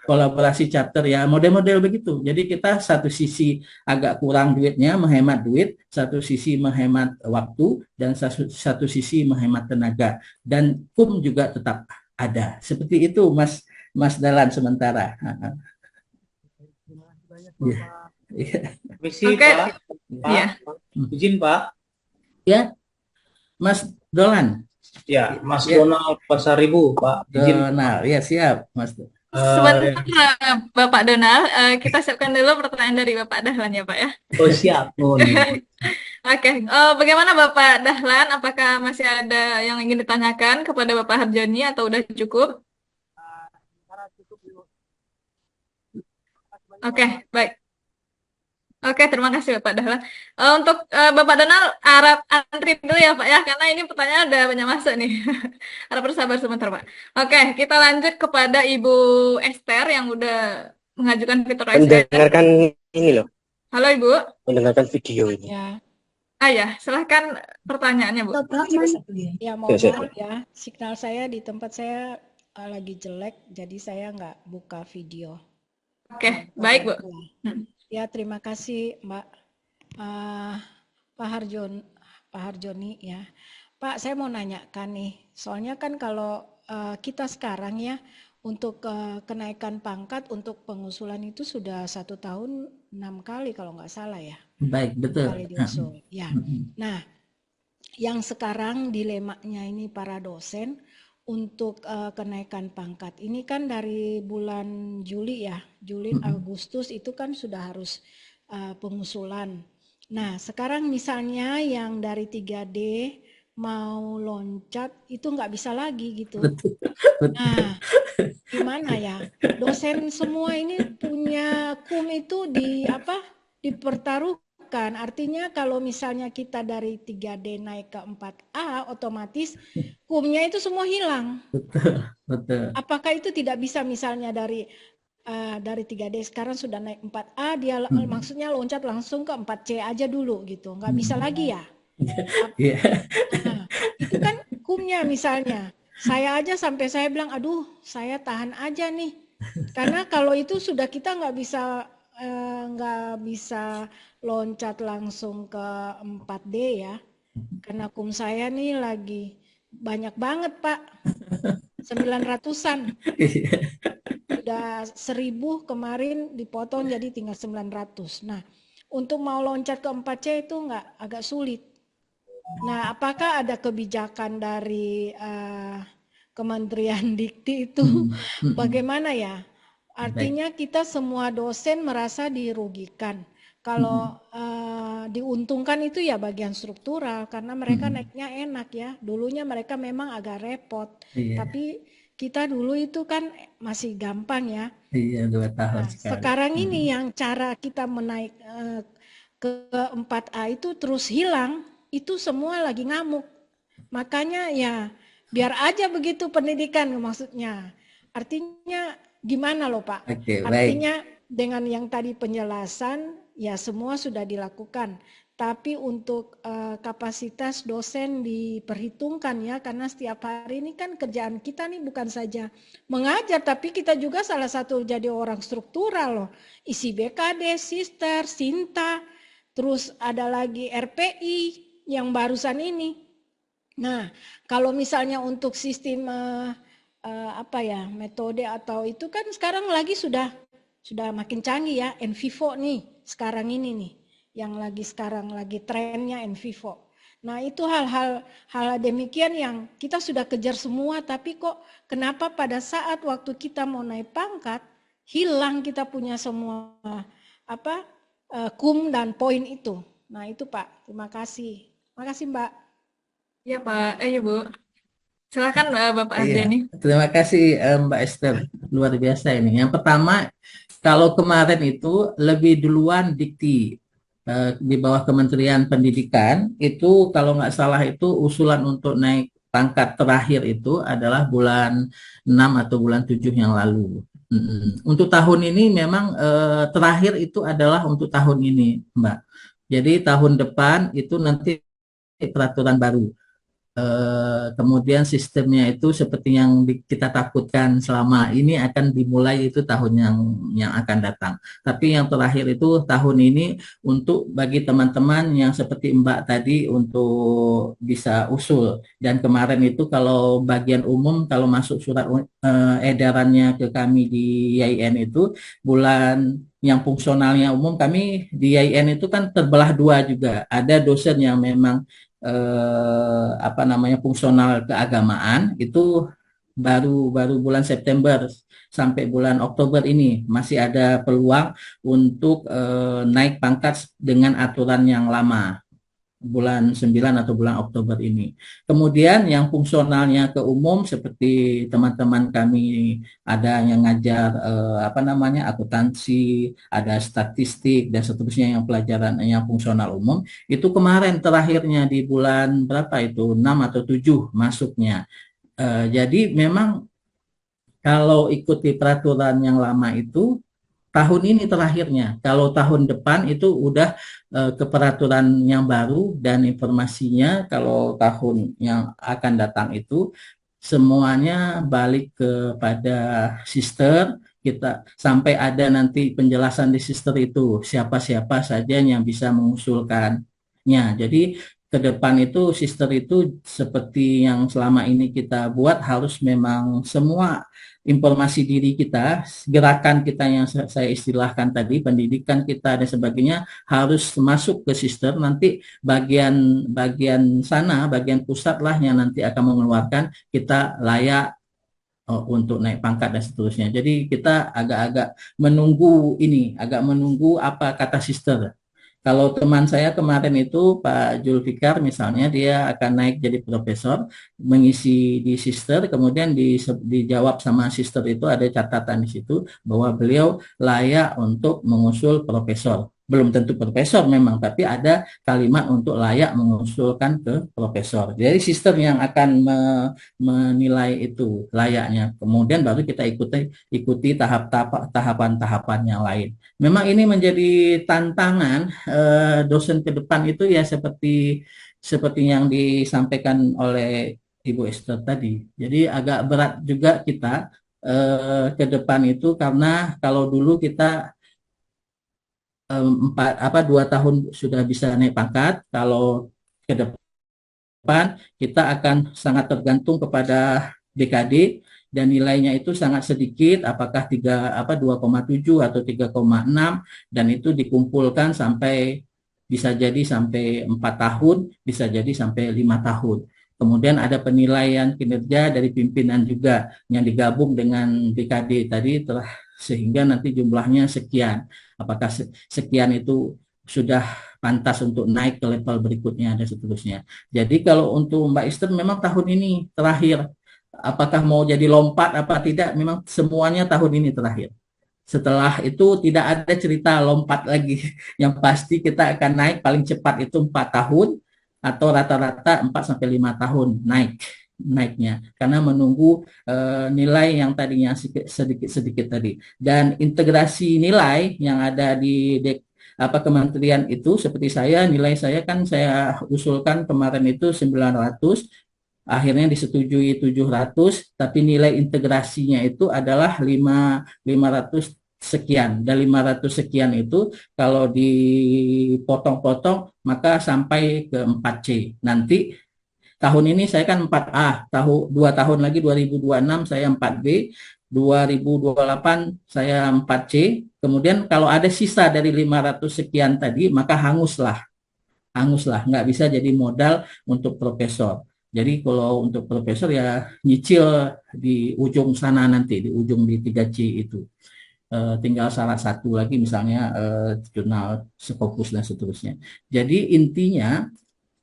kolaborasi chapter ya, model-model begitu. Jadi kita satu sisi agak kurang duitnya, menghemat duit, satu sisi menghemat waktu, dan satu sisi menghemat tenaga. Dan kum juga tetap ada. Seperti itu, Mas Mas Dalan sementara. Terima kasih banyak Iya, Bapak. iya. Permisi, Oke, Pak. iya. Pak, izin, Pak. Ya, Mas Dolan. Ya, Mas Ya, Donald Pasaribu, Pak. Izin. Donald. Ya, siap, Mas. Sebentar, Bapak Donald. Kita siapkan dulu pertanyaan dari Bapak Dahlan ya, Pak ya. Oh, siap. Oh, nih. Oke, bagaimana Bapak Dahlan? Apakah masih ada yang ingin ditanyakan kepada Bapak Harjoni atau udah cukup? Sementara cukup dulu. Terima kasih banyak, Oke, Bapak. baik. Oke, terima kasih Bapak Dahlan. Untuk Bapak Donald, harap antri dulu ya Pak ya, karena ini pertanyaan udah banyak masuk nih. Harap bersabar sebentar Pak. Oke, kita lanjut kepada Ibu Esther yang udah mengajukan fitur raise hand. Mendengarkan ini loh, Halo Ibu. mendengarkan video ini. Ya, Ya, silahkan pertanyaannya Bu. ya Ya, mohon saya- maaf ya, signal saya di tempat saya lagi jelek, jadi saya nggak buka video. Oke, baik Bu. Ya, terima kasih Mbak Pak Harjoni ya. Pak, saya mau nanyakan nih, soalnya kan kalau kita sekarang ya untuk kenaikan pangkat untuk pengusulan itu sudah 1 tahun 6 kali kalau nggak salah ya. Baik, betul. Kali diusul. Ya. Nah, yang sekarang dilemanya ini para dosen untuk kenaikan pangkat. Ini kan dari bulan Juli ya, Juli Agustus itu kan sudah harus pengusulan. Nah, sekarang misalnya yang dari 3D mau loncat itu nggak bisa lagi gitu. Nah, gimana ya? Dosen semua ini punya kum itu dipertaruhkan. Artinya kalau misalnya kita dari 3D naik ke 4A, otomatis kumnya itu semua hilang. Betul. Apakah itu tidak bisa misalnya dari 3D sekarang sudah naik 4A, dia maksudnya loncat langsung ke 4C aja dulu gitu. Nggak bisa lagi ya? Iya. Nah, itu kan kumnya misalnya. Saya aja sampai saya bilang, aduh saya tahan aja nih. Karena kalau itu sudah kita nggak bisa loncat langsung ke 4D ya. Karena kum saya nih lagi banyak banget Pak. 900-an. Sudah 1000 kemarin dipotong jadi tinggal 900. Nah, untuk mau loncat ke 4C itu agak sulit. Nah, apakah ada kebijakan dari Kementerian Dikti itu bagaimana ya? Artinya kita semua dosen merasa dirugikan. Kalau diuntungkan itu ya bagian struktural karena mereka naiknya enak ya. Dulunya mereka memang agak repot. Iya. Tapi kita dulu itu kan masih gampang ya. Iya, 2 tahun Nah, sekali. sekarang ini yang cara kita menaik ke 4A itu terus hilang, itu semua lagi ngamuk. Makanya ya biar aja begitu pendidikan maksudnya. Artinya gimana loh Pak? Oke, baik. Artinya dengan yang tadi penjelasan ya semua sudah dilakukan. Tapi untuk kapasitas dosen diperhitungkan ya, karena setiap hari ini kan kerjaan kita nih bukan saja mengajar, tapi kita juga salah satu jadi orang struktural loh. Isi BKD, Sister, Sinta, terus ada lagi RPI yang barusan ini. Nah, kalau misalnya untuk sistem metode atau itu kan sekarang lagi sudah makin canggih ya, NVivo nih sekarang ini nih. Yang sekarang lagi trennya NVivo. Nah itu hal-hal demikian yang kita sudah kejar semua, tapi kok kenapa pada saat waktu kita mau naik pangkat hilang kita punya semua kum dan poin itu. Nah itu Pak, terima kasih. Makasih Mbak. Iya Pak, Ibu. Silakan Bapak Iya. Harjoni. Terima kasih Mbak Esther, luar biasa ini. Yang pertama, kalau kemarin itu lebih duluan Dikti di bawah Kementerian Pendidikan itu kalau nggak salah itu usulan untuk naik pangkat terakhir itu adalah bulan 6 atau bulan 7 yang lalu. Untuk tahun ini memang terakhir itu adalah untuk tahun ini, Mbak. Jadi tahun depan itu nanti peraturan baru. Kemudian sistemnya itu seperti yang kita takutkan selama ini akan dimulai itu tahun yang akan datang. Tapi yang terakhir itu tahun ini untuk bagi teman-teman yang seperti Mbak tadi untuk bisa usul. Dan kemarin itu kalau bagian umum kalau masuk surat edarannya ke kami di YIN itu bulan yang fungsionalnya umum kami di YIN itu kan terbelah dua juga. Ada dosen yang memang apa namanya fungsional keagamaan itu baru baru bulan September sampai bulan Oktober ini masih ada peluang untuk naik pangkat dengan aturan yang lama bulan 9 atau bulan Oktober ini. Kemudian yang fungsionalnya ke umum seperti teman-teman kami ada yang ngajar apa namanya akuntansi, ada statistik dan seterusnya yang pelajaran yang fungsional umum itu kemarin terakhirnya di bulan berapa itu 6 atau 7 masuknya. Jadi memang kalau ikuti peraturan yang lama itu tahun ini terakhirnya. Kalau tahun depan itu udah ke peraturan yang baru dan informasinya kalau tahun yang akan datang itu semuanya balik kepada sister kita sampai ada nanti penjelasan di sister itu siapa-siapa saja yang bisa mengusulkannya. Jadi ke depan itu sister itu seperti yang selama ini kita buat harus memang semua informasi diri kita, gerakan kita yang saya istilahkan tadi, pendidikan kita dan sebagainya harus masuk ke sistem. Nanti bagian sana, bagian pusat lah yang nanti akan mengeluarkan kita layak untuk naik pangkat dan seterusnya. Jadi kita agak-agak menunggu ini, agak menunggu apa kata sister. Kalau teman saya kemarin itu Pak Julfikar misalnya dia akan naik jadi profesor mengisi di sister kemudian dijawab sama sister itu ada catatan di situ bahwa beliau layak untuk mengusul profesor. Belum tentu profesor memang tapi ada kalimat untuk layak mengusulkan ke profesor. Jadi sister yang akan menilai itu layaknya. Kemudian baru kita ikuti tahapan-tahapan yang lain. Memang ini menjadi tantangan dosen ke depan itu ya seperti yang disampaikan oleh Ibu Esther tadi. Jadi agak berat juga kita ke depan itu karena kalau dulu kita 2 tahun sudah bisa naik pangkat, kalau ke depan kita akan sangat tergantung kepada DKD dan nilainya itu sangat sedikit apakah 2,7 atau 3,6 dan itu dikumpulkan sampai bisa jadi sampai 4 tahun, bisa jadi sampai 5 tahun. Kemudian ada penilaian kinerja dari pimpinan juga yang digabung dengan DKD tadi sehingga nanti jumlahnya sekian. Apakah sekian itu sudah pantas untuk naik ke level berikutnya dan seterusnya. Jadi kalau untuk Mbak Esther memang tahun ini terakhir. Apakah mau jadi lompat apa tidak, memang semuanya tahun ini terakhir. Setelah itu tidak ada cerita lompat lagi. Yang pasti kita akan naik paling cepat itu 4 tahun atau rata-rata 4-5 tahun naiknya karena menunggu nilai yang tadinya sedikit tadi dan integrasi nilai yang ada di kementerian itu seperti nilai saya kan saya usulkan kemarin itu 900 akhirnya disetujui 700 tapi nilai integrasinya itu adalah 500 sekian dan 500 sekian itu kalau dipotong-potong maka sampai ke 4C nanti tahun ini saya kan 4A, 2 tahun lagi 2026 saya 4B, 2028 saya 4C, kemudian kalau ada sisa dari 500 sekian tadi, maka hanguslah, nggak bisa jadi modal untuk profesor. Jadi kalau untuk profesor ya nyicil di ujung sana nanti, di ujung di 3C itu. Tinggal salah satu lagi misalnya jurnal Scopus dan seterusnya. Jadi intinya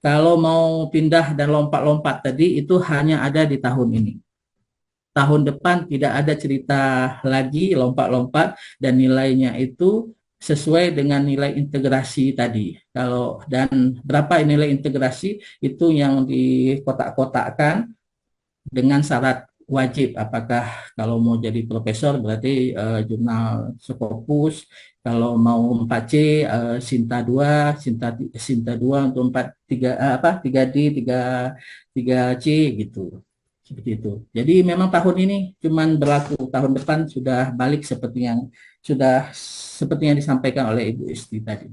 kalau mau pindah dan lompat-lompat tadi itu hanya ada di tahun ini. Tahun depan tidak ada cerita lagi lompat-lompat dan nilainya itu sesuai dengan nilai integrasi tadi. Dan berapa nilai integrasi itu yang dikotak-kotakkan dengan syarat wajib. Apakah kalau mau jadi profesor berarti jurnal Scopus, kalau mau 4C Sinta 2, Sinta 2 untuk 4 3 3D, 3C gitu. Seperti itu. Jadi memang tahun ini cuman berlaku, tahun depan sudah balik seperti yang disampaikan oleh Ibu Isti tadi.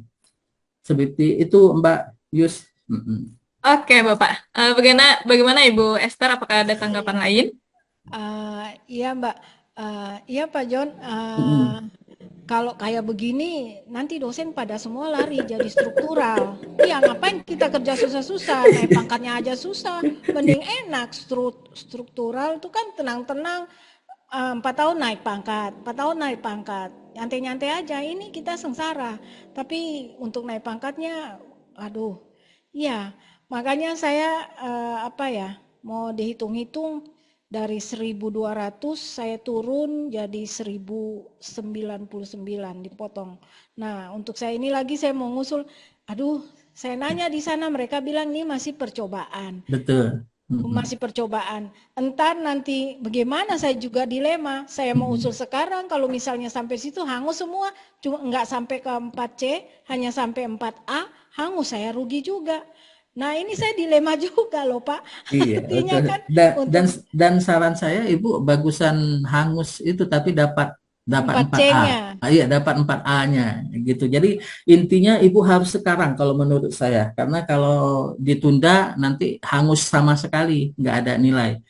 Seperti itu Mbak Yus. Mm-mm. Oke, Bapak. Bagaimana Ibu Esther? Apakah ada tanggapan lain? Iya Mbak, iya Pak John. Mm-mm. Kalau kayak begini, nanti dosen pada semua lari jadi struktural. Iya, ngapain kita kerja susah-susah, naik pangkatnya aja susah. Mending enak, struktural itu kan tenang-tenang. 4 tahun naik pangkat, 4 tahun naik pangkat. Nyantai-nyantai aja, ini kita sengsara. Tapi untuk naik pangkatnya, aduh. Iya, makanya saya mau dihitung-hitung dari 1.200 saya turun jadi 1.099 dipotong. Nah, untuk saya ini lagi saya mau ngusul, aduh, saya nanya di sana mereka bilang ini masih percobaan. Betul. Masih percobaan. Entar nanti bagaimana saya juga dilema. Saya mau usul sekarang kalau misalnya sampai situ hangus semua, cuma enggak sampai ke 4C, hanya sampai 4A, hangus saya rugi juga. Nah, ini saya dilema juga loh, Pak. Iya, Artinya betul. kan Dan untuk dan saran saya Ibu bagusan hangus itu tapi dapat dapat 4A. 4C-nya. Iya, dapat 4A-nya gitu. Jadi intinya Ibu harus sekarang kalau menurut saya. Karena kalau ditunda nanti hangus sama sekali, nggak ada nilai.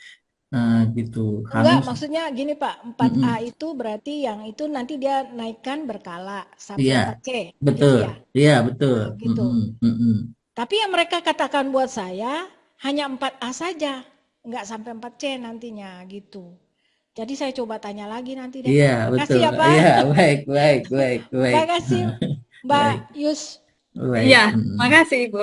Gitu. Enggak, Hangus. maksudnya gini Pak, 4A Mm-mm. itu berarti yang itu nanti dia naikkan berkala sampai Iya, 4C, gitu betul. ya. Iya, betul. Nah, gitu. Mm-mm. Mm-mm. Tapi yang mereka katakan buat saya hanya 4A saja, enggak sampai 4C nantinya gitu. Jadi saya coba tanya lagi nanti deh. Iya, Makasih betul. ya Pak. Iya, baik, baik, baik, baik. Makasih Mbak Baik, Yus. baik. Iya, Mm-mm. makasih Ibu.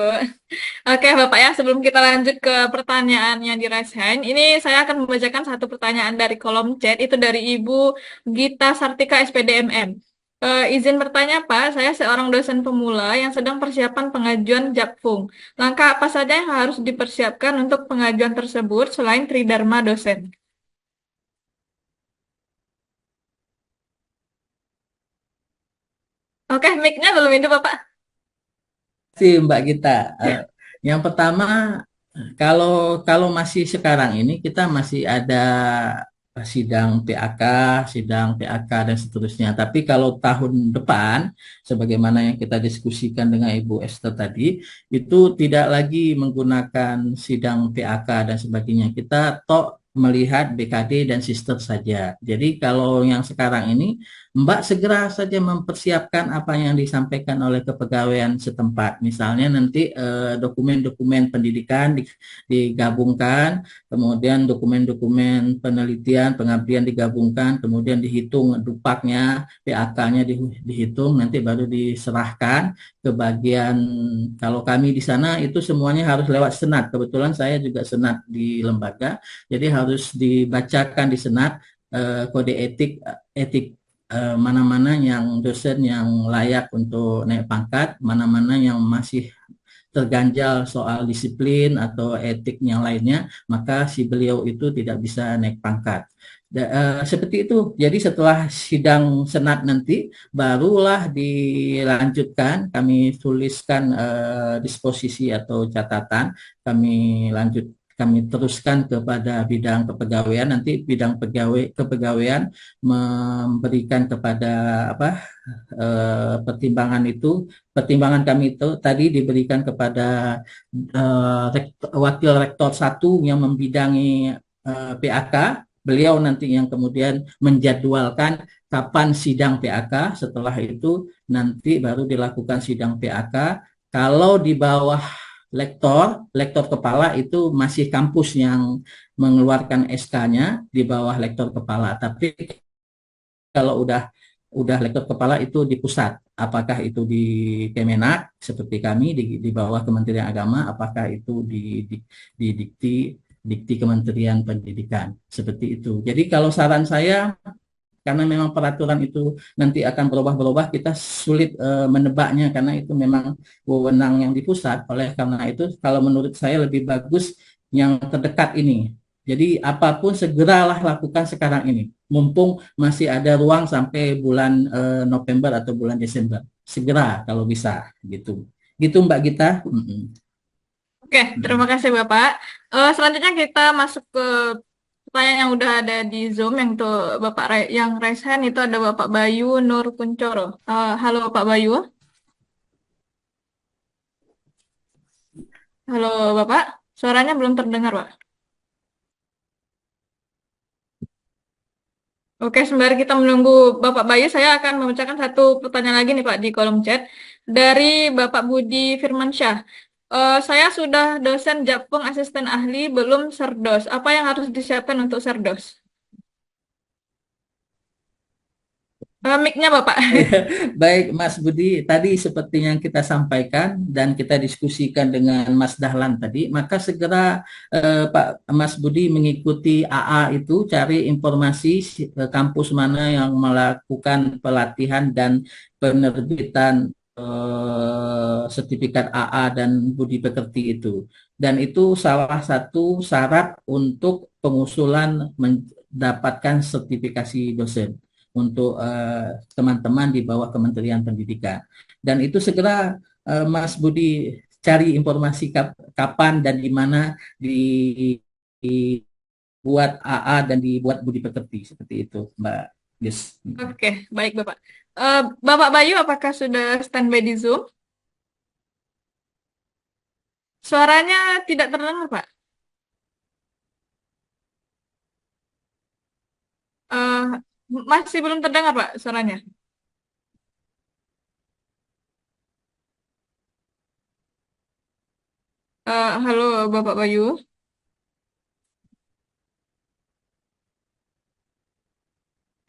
Oke, Bapak ya, sebelum kita lanjut ke pertanyaan yang di raise hand, ini saya akan membacakan satu pertanyaan dari kolom chat, itu dari Ibu Gita Sartika SPDMM. Izin bertanya Pak, saya seorang dosen pemula yang sedang persiapan pengajuan Jakfung. Langkah apa saja yang harus dipersiapkan untuk pengajuan tersebut selain Tridharma dosen? Oke, mic-nya belum hidup Bapak. Sih Mbak Gita. Yang pertama, kalau kalau masih sekarang ini kita masih ada sidang PAK dan seterusnya. Tapi kalau tahun depan, sebagaimana yang kita diskusikan dengan Ibu Esther tadi, itu tidak lagi menggunakan sidang PAK dan sebagainya. Kita melihat BKD dan sister saja. Jadi kalau yang sekarang ini Mbak segera saja mempersiapkan apa yang disampaikan oleh kepegawaian setempat. Misalnya nanti dokumen-dokumen pendidikan digabungkan, kemudian dokumen-dokumen penelitian, pengabdian digabungkan, kemudian dihitung dupaknya, PAK-nya dihitung, nanti baru diserahkan ke bagian, kalau kami di sana itu semuanya harus lewat senat. Kebetulan saya juga senat di lembaga, jadi harus dibacakan di senat kode etik mana-mana yang dosen yang layak untuk naik pangkat, mana-mana yang masih terganjal soal disiplin atau etik yang lainnya, maka si beliau itu tidak bisa naik pangkat. Seperti itu. Jadi setelah sidang senat nanti, barulah dilanjutkan, kami tuliskan disposisi atau catatan, kami teruskan kepada bidang kepegawaian. Nanti bidang kepegawaian memberikan kepada pertimbangan kami itu tadi diberikan kepada wakil rektor 1 yang membidangi PAK. Beliau nanti yang kemudian menjadwalkan kapan sidang PAK. Setelah itu nanti baru dilakukan sidang PAK. Kalau di bawah lektor kepala itu masih kampus yang mengeluarkan SK-nya di bawah lektor kepala. Tapi kalau udah lektor kepala itu di pusat, apakah itu di Kemenak seperti kami di bawah Kementerian Agama, apakah itu di Dikti Kementerian Pendidikan, seperti itu. Jadi kalau saran saya, karena memang peraturan itu nanti akan berubah-berubah, kita sulit menebaknya karena itu memang wewenang yang di pusat. Oleh karena itu, kalau menurut saya lebih bagus yang terdekat ini, Jadi apapun segeralah lakukan sekarang ini. Mumpung masih ada ruang sampai bulan November atau bulan Desember. Segera kalau bisa gitu. Gitu Mbak Gita. Oke, terima kasih Bapak. Selanjutnya kita masuk ke pertanyaan yang udah ada di Zoom yang tuh yang raise hand itu ada Bapak Bayu Nur Kuncoro. Halo Bapak Bayu. Halo Bapak, suaranya belum terdengar Pak. Oke, sembari kita menunggu Bapak Bayu, saya akan membacakan satu pertanyaan lagi nih Pak di kolom chat dari Bapak Budi Firmansyah. Saya sudah dosen Japung asisten ahli, belum Serdos. Apa yang harus disiapkan untuk Serdos? Mic-nya Bapak. Baik, Mas Budi, tadi seperti yang kita sampaikan dan kita diskusikan dengan Mas Dahlan tadi, maka segera Pak Mas Budi mengikuti AA itu, cari informasi kampus mana yang melakukan pelatihan dan penerbitan sertifikat AA dan Budi Pekerti itu. Dan itu salah satu syarat untuk pengusulan mendapatkan sertifikasi dosen untuk teman-teman di bawah Kementerian Pendidikan. Dan itu segera Mas Budi cari informasi kapan dan di mana dibuat AA dan dibuat Budi Pekerti seperti itu, Mbak Des. Oke, baik Bapak. Bapak Bayu, apakah sudah standby di Zoom? Suaranya tidak terdengar, Pak. Masih belum terdengar, Pak, suaranya. Halo, Bapak Bayu.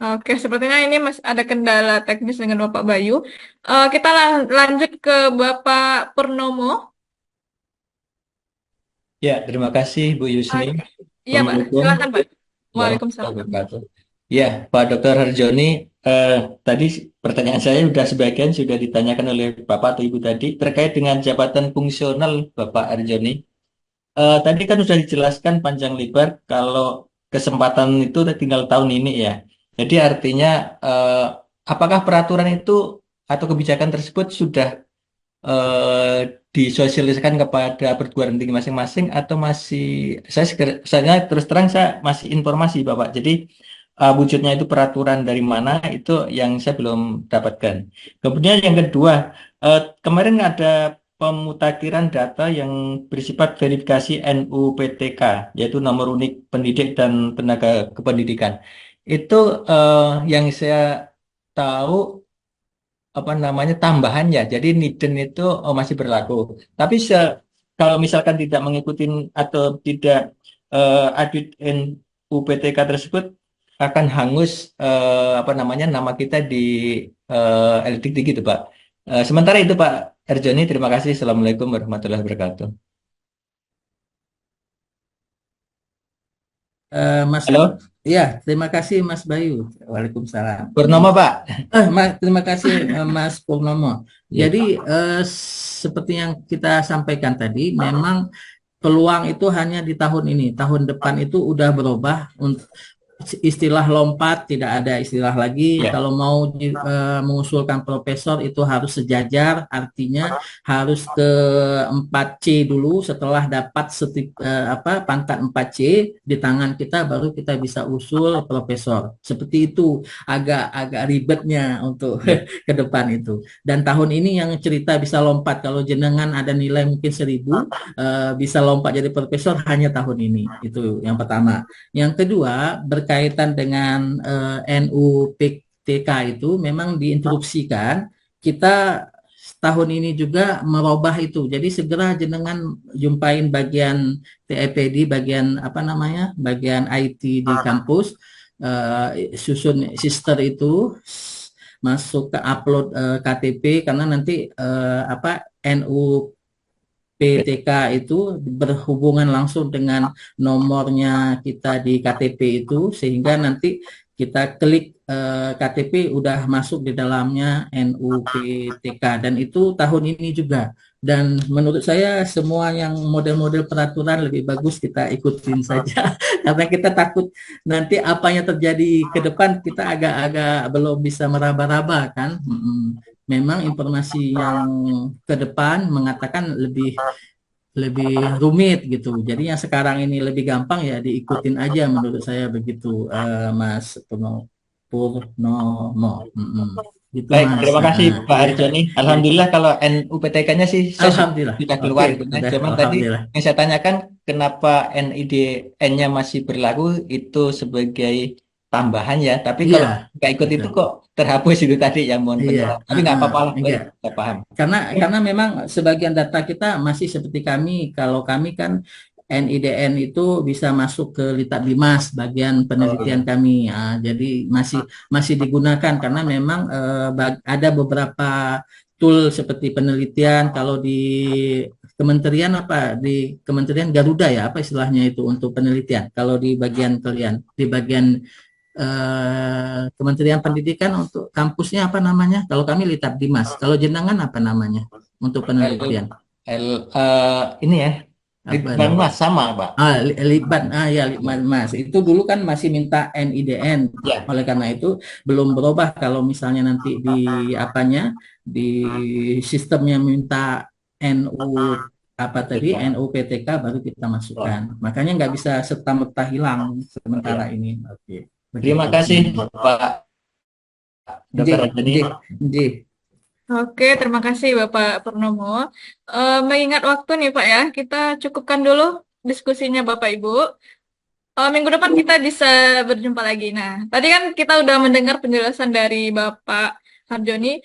Oke, sepertinya ini masih ada kendala teknis dengan Bapak Bayu. Kita lanjut ke Bapak Purnomo. Ya, terima kasih Bu Yusni. Iya, Pak. Silakan, Pak. Waalaikumsalam. Ya, Pak Dr. Harjoni, tadi pertanyaan saya sebagian sudah ditanyakan oleh Bapak atau Ibu tadi terkait dengan jabatan fungsional Bapak Harjoni. Tadi kan sudah dijelaskan panjang lebar kalau kesempatan itu tinggal tahun ini ya. Jadi artinya apakah peraturan itu atau kebijakan tersebut sudah disosialisasikan kepada perguruan tinggi masing-masing atau masih saya terus terang saya masih informasi Bapak. Jadi wujudnya itu peraturan dari mana itu yang saya belum dapatkan. Kemudian yang kedua, kemarin ada pemutakhiran data yang bersifat verifikasi NUPTK, yaitu nomor unik pendidik dan tenaga kependidikan. Itu yang saya tahu apa namanya tambahannya. Jadi NIDEN itu masih berlaku. Tapi kalau misalkan tidak mengikuti atau tidak audit UPTK tersebut akan hangus apa namanya nama kita di LDikti gitu Pak. Sementara itu Pak Erjoni, terima kasih. Assalamualaikum warahmatullahi wabarakatuh. Mas, halo. Ya, terima kasih Mas Bayu. Waalaikumsalam. Purnomo Pak. Terima kasih Mas Purnomo. Jadi seperti yang kita sampaikan tadi, memang peluang itu hanya di tahun ini. Tahun depan itu udah berubah. Istilah lompat tidak ada istilah lagi. Kalau mau mengusulkan profesor itu harus sejajar, artinya harus ke 4C dulu. Setelah dapat pangkat 4C di tangan kita, baru kita bisa usul profesor. Seperti itu, agak ribetnya untuk ke depan itu. Dan tahun ini yang cerita bisa lompat, kalau jenengan ada nilai mungkin 1000, bisa lompat jadi profesor hanya tahun ini. Itu yang pertama. Yang kedua, berkaitan dengan NUPTK itu memang diinstruksikan kita tahun ini juga merubah itu. Jadi segera jenengan jumpain bagian TEPD, bagian bagian IT di kampus, susun sister itu masuk ke upload KTP, karena nanti NUPTK itu berhubungan langsung dengan nomornya kita di KTP itu, sehingga nanti kita klik KTP udah masuk di dalamnya NUPTK dan itu tahun ini juga. Dan menurut saya semua yang model-model peraturan lebih bagus kita ikutin saja karena kita takut nanti apa yang terjadi ke depan kita agak-agak belum bisa meraba-raba kan. Memang informasi yang ke depan mengatakan lebih lebih rumit gitu. Jadi yang sekarang ini lebih gampang ya diikutin aja menurut saya begitu Mas Purnomo. Gitu Baik, Mas. terima kasih Pak Ya, Harjoni. ya. Alhamdulillah kalau NUPTK-nya sih saya Alhamdulillah. sudah Oke, keluar gitu. Nah, udah cuman tadi alhamdulillah. yang saya tanyakan kenapa NIDN-nya masih berlaku itu sebagai tambahan ya. Tapi Iya, kalau nggak ikut itu betul. kok terhapus itu tadi yang mohon Iya, penjelasan. Tapi nggak apa-apa lah, baik, enggak. saya paham. Karena memang sebagian data kita masih seperti kami. Kalau kami kan NIDN itu bisa masuk ke Litab Bimas bagian penelitian kami. Jadi masih digunakan karena memang ada beberapa tool seperti penelitian kalau di Kementerian Garuda ya apa istilahnya itu untuk penelitian. Kalau di bagian kalian di bagian Kementerian Pendidikan untuk kampusnya apa namanya? Kalau kami Litab Dimas. Kalau jenengan apa namanya untuk L, penelitian? ini ya, Apa Litbang namanya? Mas sama Pak. Litban, ya Litban Mas. Itu dulu kan masih minta NIDN. Ya, Oleh karena itu belum berubah kalau misalnya nanti di apanya di sistemnya minta NU apa tadi NUPTK baru kita masukkan. Makanya nggak bisa serta merta hilang sementara ini. Oke, terima begitu. kasih Pak Dr. Harjoni. Oke, terima kasih Bapak Purnomo. Mengingat waktu nih Pak ya, kita cukupkan dulu diskusinya Bapak Ibu. Minggu depan kita bisa berjumpa lagi. Nah, tadi kan kita udah mendengar penjelasan dari Bapak Harjoni.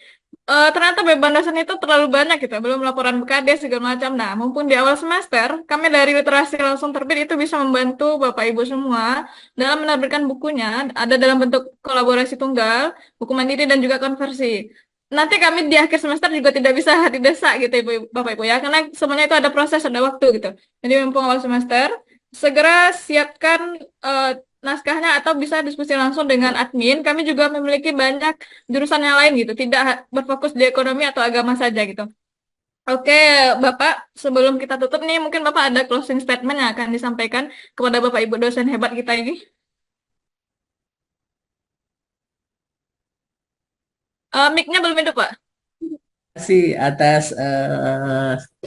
Ternyata beban dosen itu terlalu banyak gitu, belum laporan BKD segala macam. Nah, mumpung di awal semester, kami dari Literasi Langsung Terbit itu bisa membantu Bapak Ibu semua dalam menerbitkan bukunya, ada dalam bentuk kolaborasi tunggal, buku mandiri dan juga konversi. Nanti kami di akhir semester juga tidak bisa didesak gitu Bapak Ibu ya, karena semuanya itu ada proses, ada waktu gitu. Jadi mumpung awal semester, segera siapkan naskahnya atau bisa diskusi langsung dengan admin. Kami juga memiliki banyak jurusan yang lain gitu, tidak berfokus di ekonomi atau agama saja gitu. Oke, Bapak, sebelum kita tutup nih, mungkin Bapak ada closing statement yang akan disampaikan kepada Bapak Ibu dosen hebat kita ini. Mic-nya belum hidup, Pak. Terima kasih atas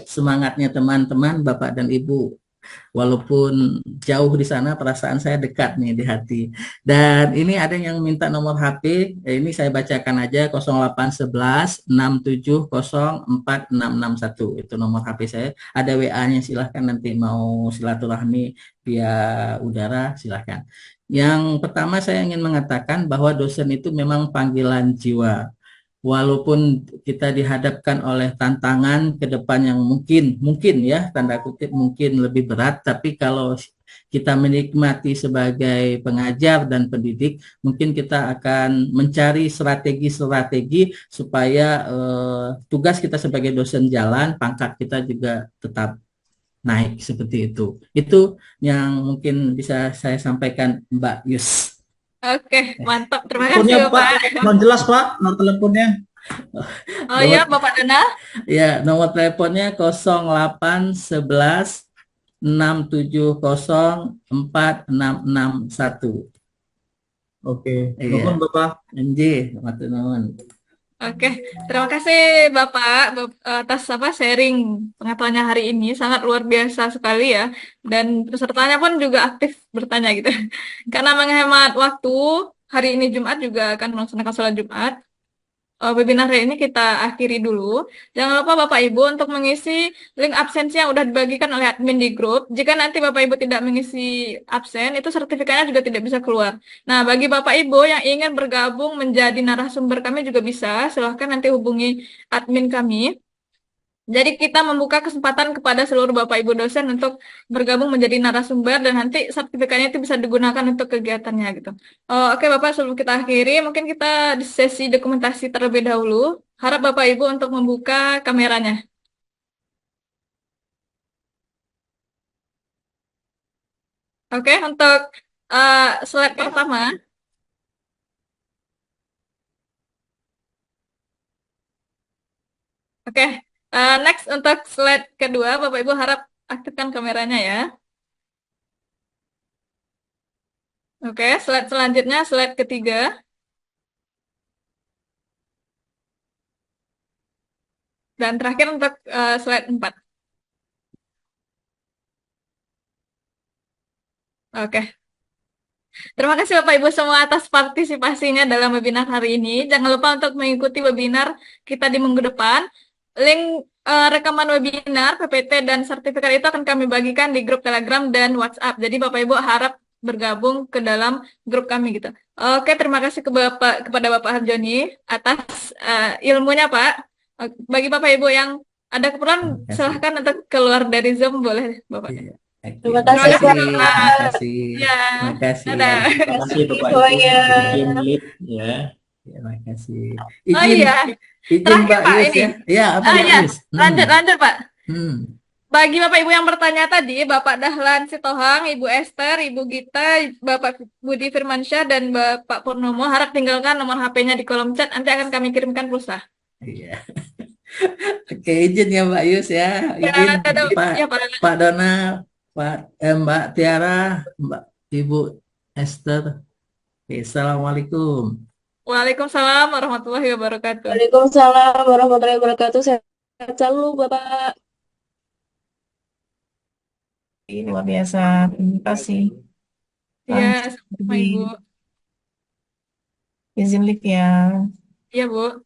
semangatnya teman-teman, Bapak dan Ibu. Walaupun jauh di sana, perasaan saya dekat nih di hati. Dan ini ada yang minta nomor HP, ini saya bacakan aja 0811 6704661. Itu nomor HP saya. Ada WA-nya, silahkan nanti mau silaturahmi via udara, silahkan. Yang pertama saya ingin mengatakan bahwa dosen itu memang panggilan jiwa. Walaupun kita dihadapkan oleh tantangan ke depan yang mungkin ya tanda kutip mungkin lebih berat, tapi kalau kita menikmati sebagai pengajar dan pendidik, mungkin kita akan mencari strategi-strategi supaya tugas kita sebagai dosen jalan, pangkat kita juga tetap naik seperti itu. Itu yang mungkin bisa saya sampaikan, Mbak Yus. Oke, mantap. Terima kasih, Teleponnya Pak, Bapak. non jelas Pak, nomor teleponnya. Oh iya, Bapak Dana. Ya, nomor teleponnya 0811 6704661. Oke, Iya. nuhun Bapak. Nggih, matur nuwun. Oke, terima kasih Bapak atas sharing pengetahuannya hari ini sangat luar biasa sekali ya, dan pesertanya pun juga aktif bertanya gitu. Karena menghemat waktu, hari ini Jumat juga akan melaksanakan sholat Jumat. Webinar hari ini kita akhiri dulu. Jangan lupa Bapak Ibu untuk mengisi link absensi yang sudah dibagikan oleh admin di grup. Jika nanti Bapak Ibu tidak mengisi absen, itu sertifikatnya juga tidak bisa keluar. Nah, bagi Bapak Ibu yang ingin bergabung menjadi narasumber kami juga bisa. Silahkan nanti hubungi admin kami. Jadi kita membuka kesempatan kepada seluruh Bapak Ibu dosen untuk bergabung menjadi narasumber dan nanti sertifikatnya itu bisa digunakan untuk kegiatannya gitu. Oke Bapak, sebelum kita akhiri, mungkin kita di sesi dokumentasi terlebih dahulu. Harap Bapak Ibu untuk membuka kameranya. Oke, untuk slide pertama. Oke, next untuk slide kedua, Bapak Ibu harap aktifkan kameranya ya. Oke, slide selanjutnya, slide ketiga. Dan terakhir untuk slide 4. Oke, terima kasih Bapak Ibu semua atas partisipasinya dalam webinar hari ini. Jangan lupa untuk mengikuti webinar kita di minggu depan. Link rekaman webinar, PPT, dan sertifikat itu akan kami bagikan di grup Telegram dan WhatsApp. Jadi Bapak Ibu harap bergabung ke dalam grup kami gitu. Oke, terima kasih kepada Bapak Harjoni atas ilmunya Pak. Bagi Bapak Ibu yang ada keperluan, Terima kasih. silahkan untuk keluar dari Zoom, boleh Bapak. Iya. Oke, Terima Terima kasih, kasih Pak. Bapak. terima kasih. Ya, Terima kasih. dadah. Terima kasih Bapak Ibu semuanya. tim lead ya. Terima kasih. Oh Izin, iya, izin terakhir Mbak Pak Yus ini. ya. Ya, apa Mbak Ya, Yus? lanjut Pak. Hmm. Bagi Bapak Ibu yang bertanya tadi, Bapak Dahlan Sitohang, Ibu Esther, Ibu Gita, Bapak Budi Firmansyah, dan Bapak Purnomo harap tinggalkan nomor HP-nya di kolom chat, nanti akan kami kirimkan pulsa. Iya. Oke, izin ya Mbak Yus ya. Ya, Izin dadah. Pak Ya, Pak. Pak Dona, Mbak Tiara, Mbak Ibu Esther. Oke, Assalamualaikum. Waalaikumsalam warahmatullahi wabarakatuh. Waalaikumsalam warahmatullahi wabarakatuh. Sehat selalu, Bapak. Ini luar biasa. Terima kasih. Ya, Pak, sama Ibu. izin live ya. Iya, Bu.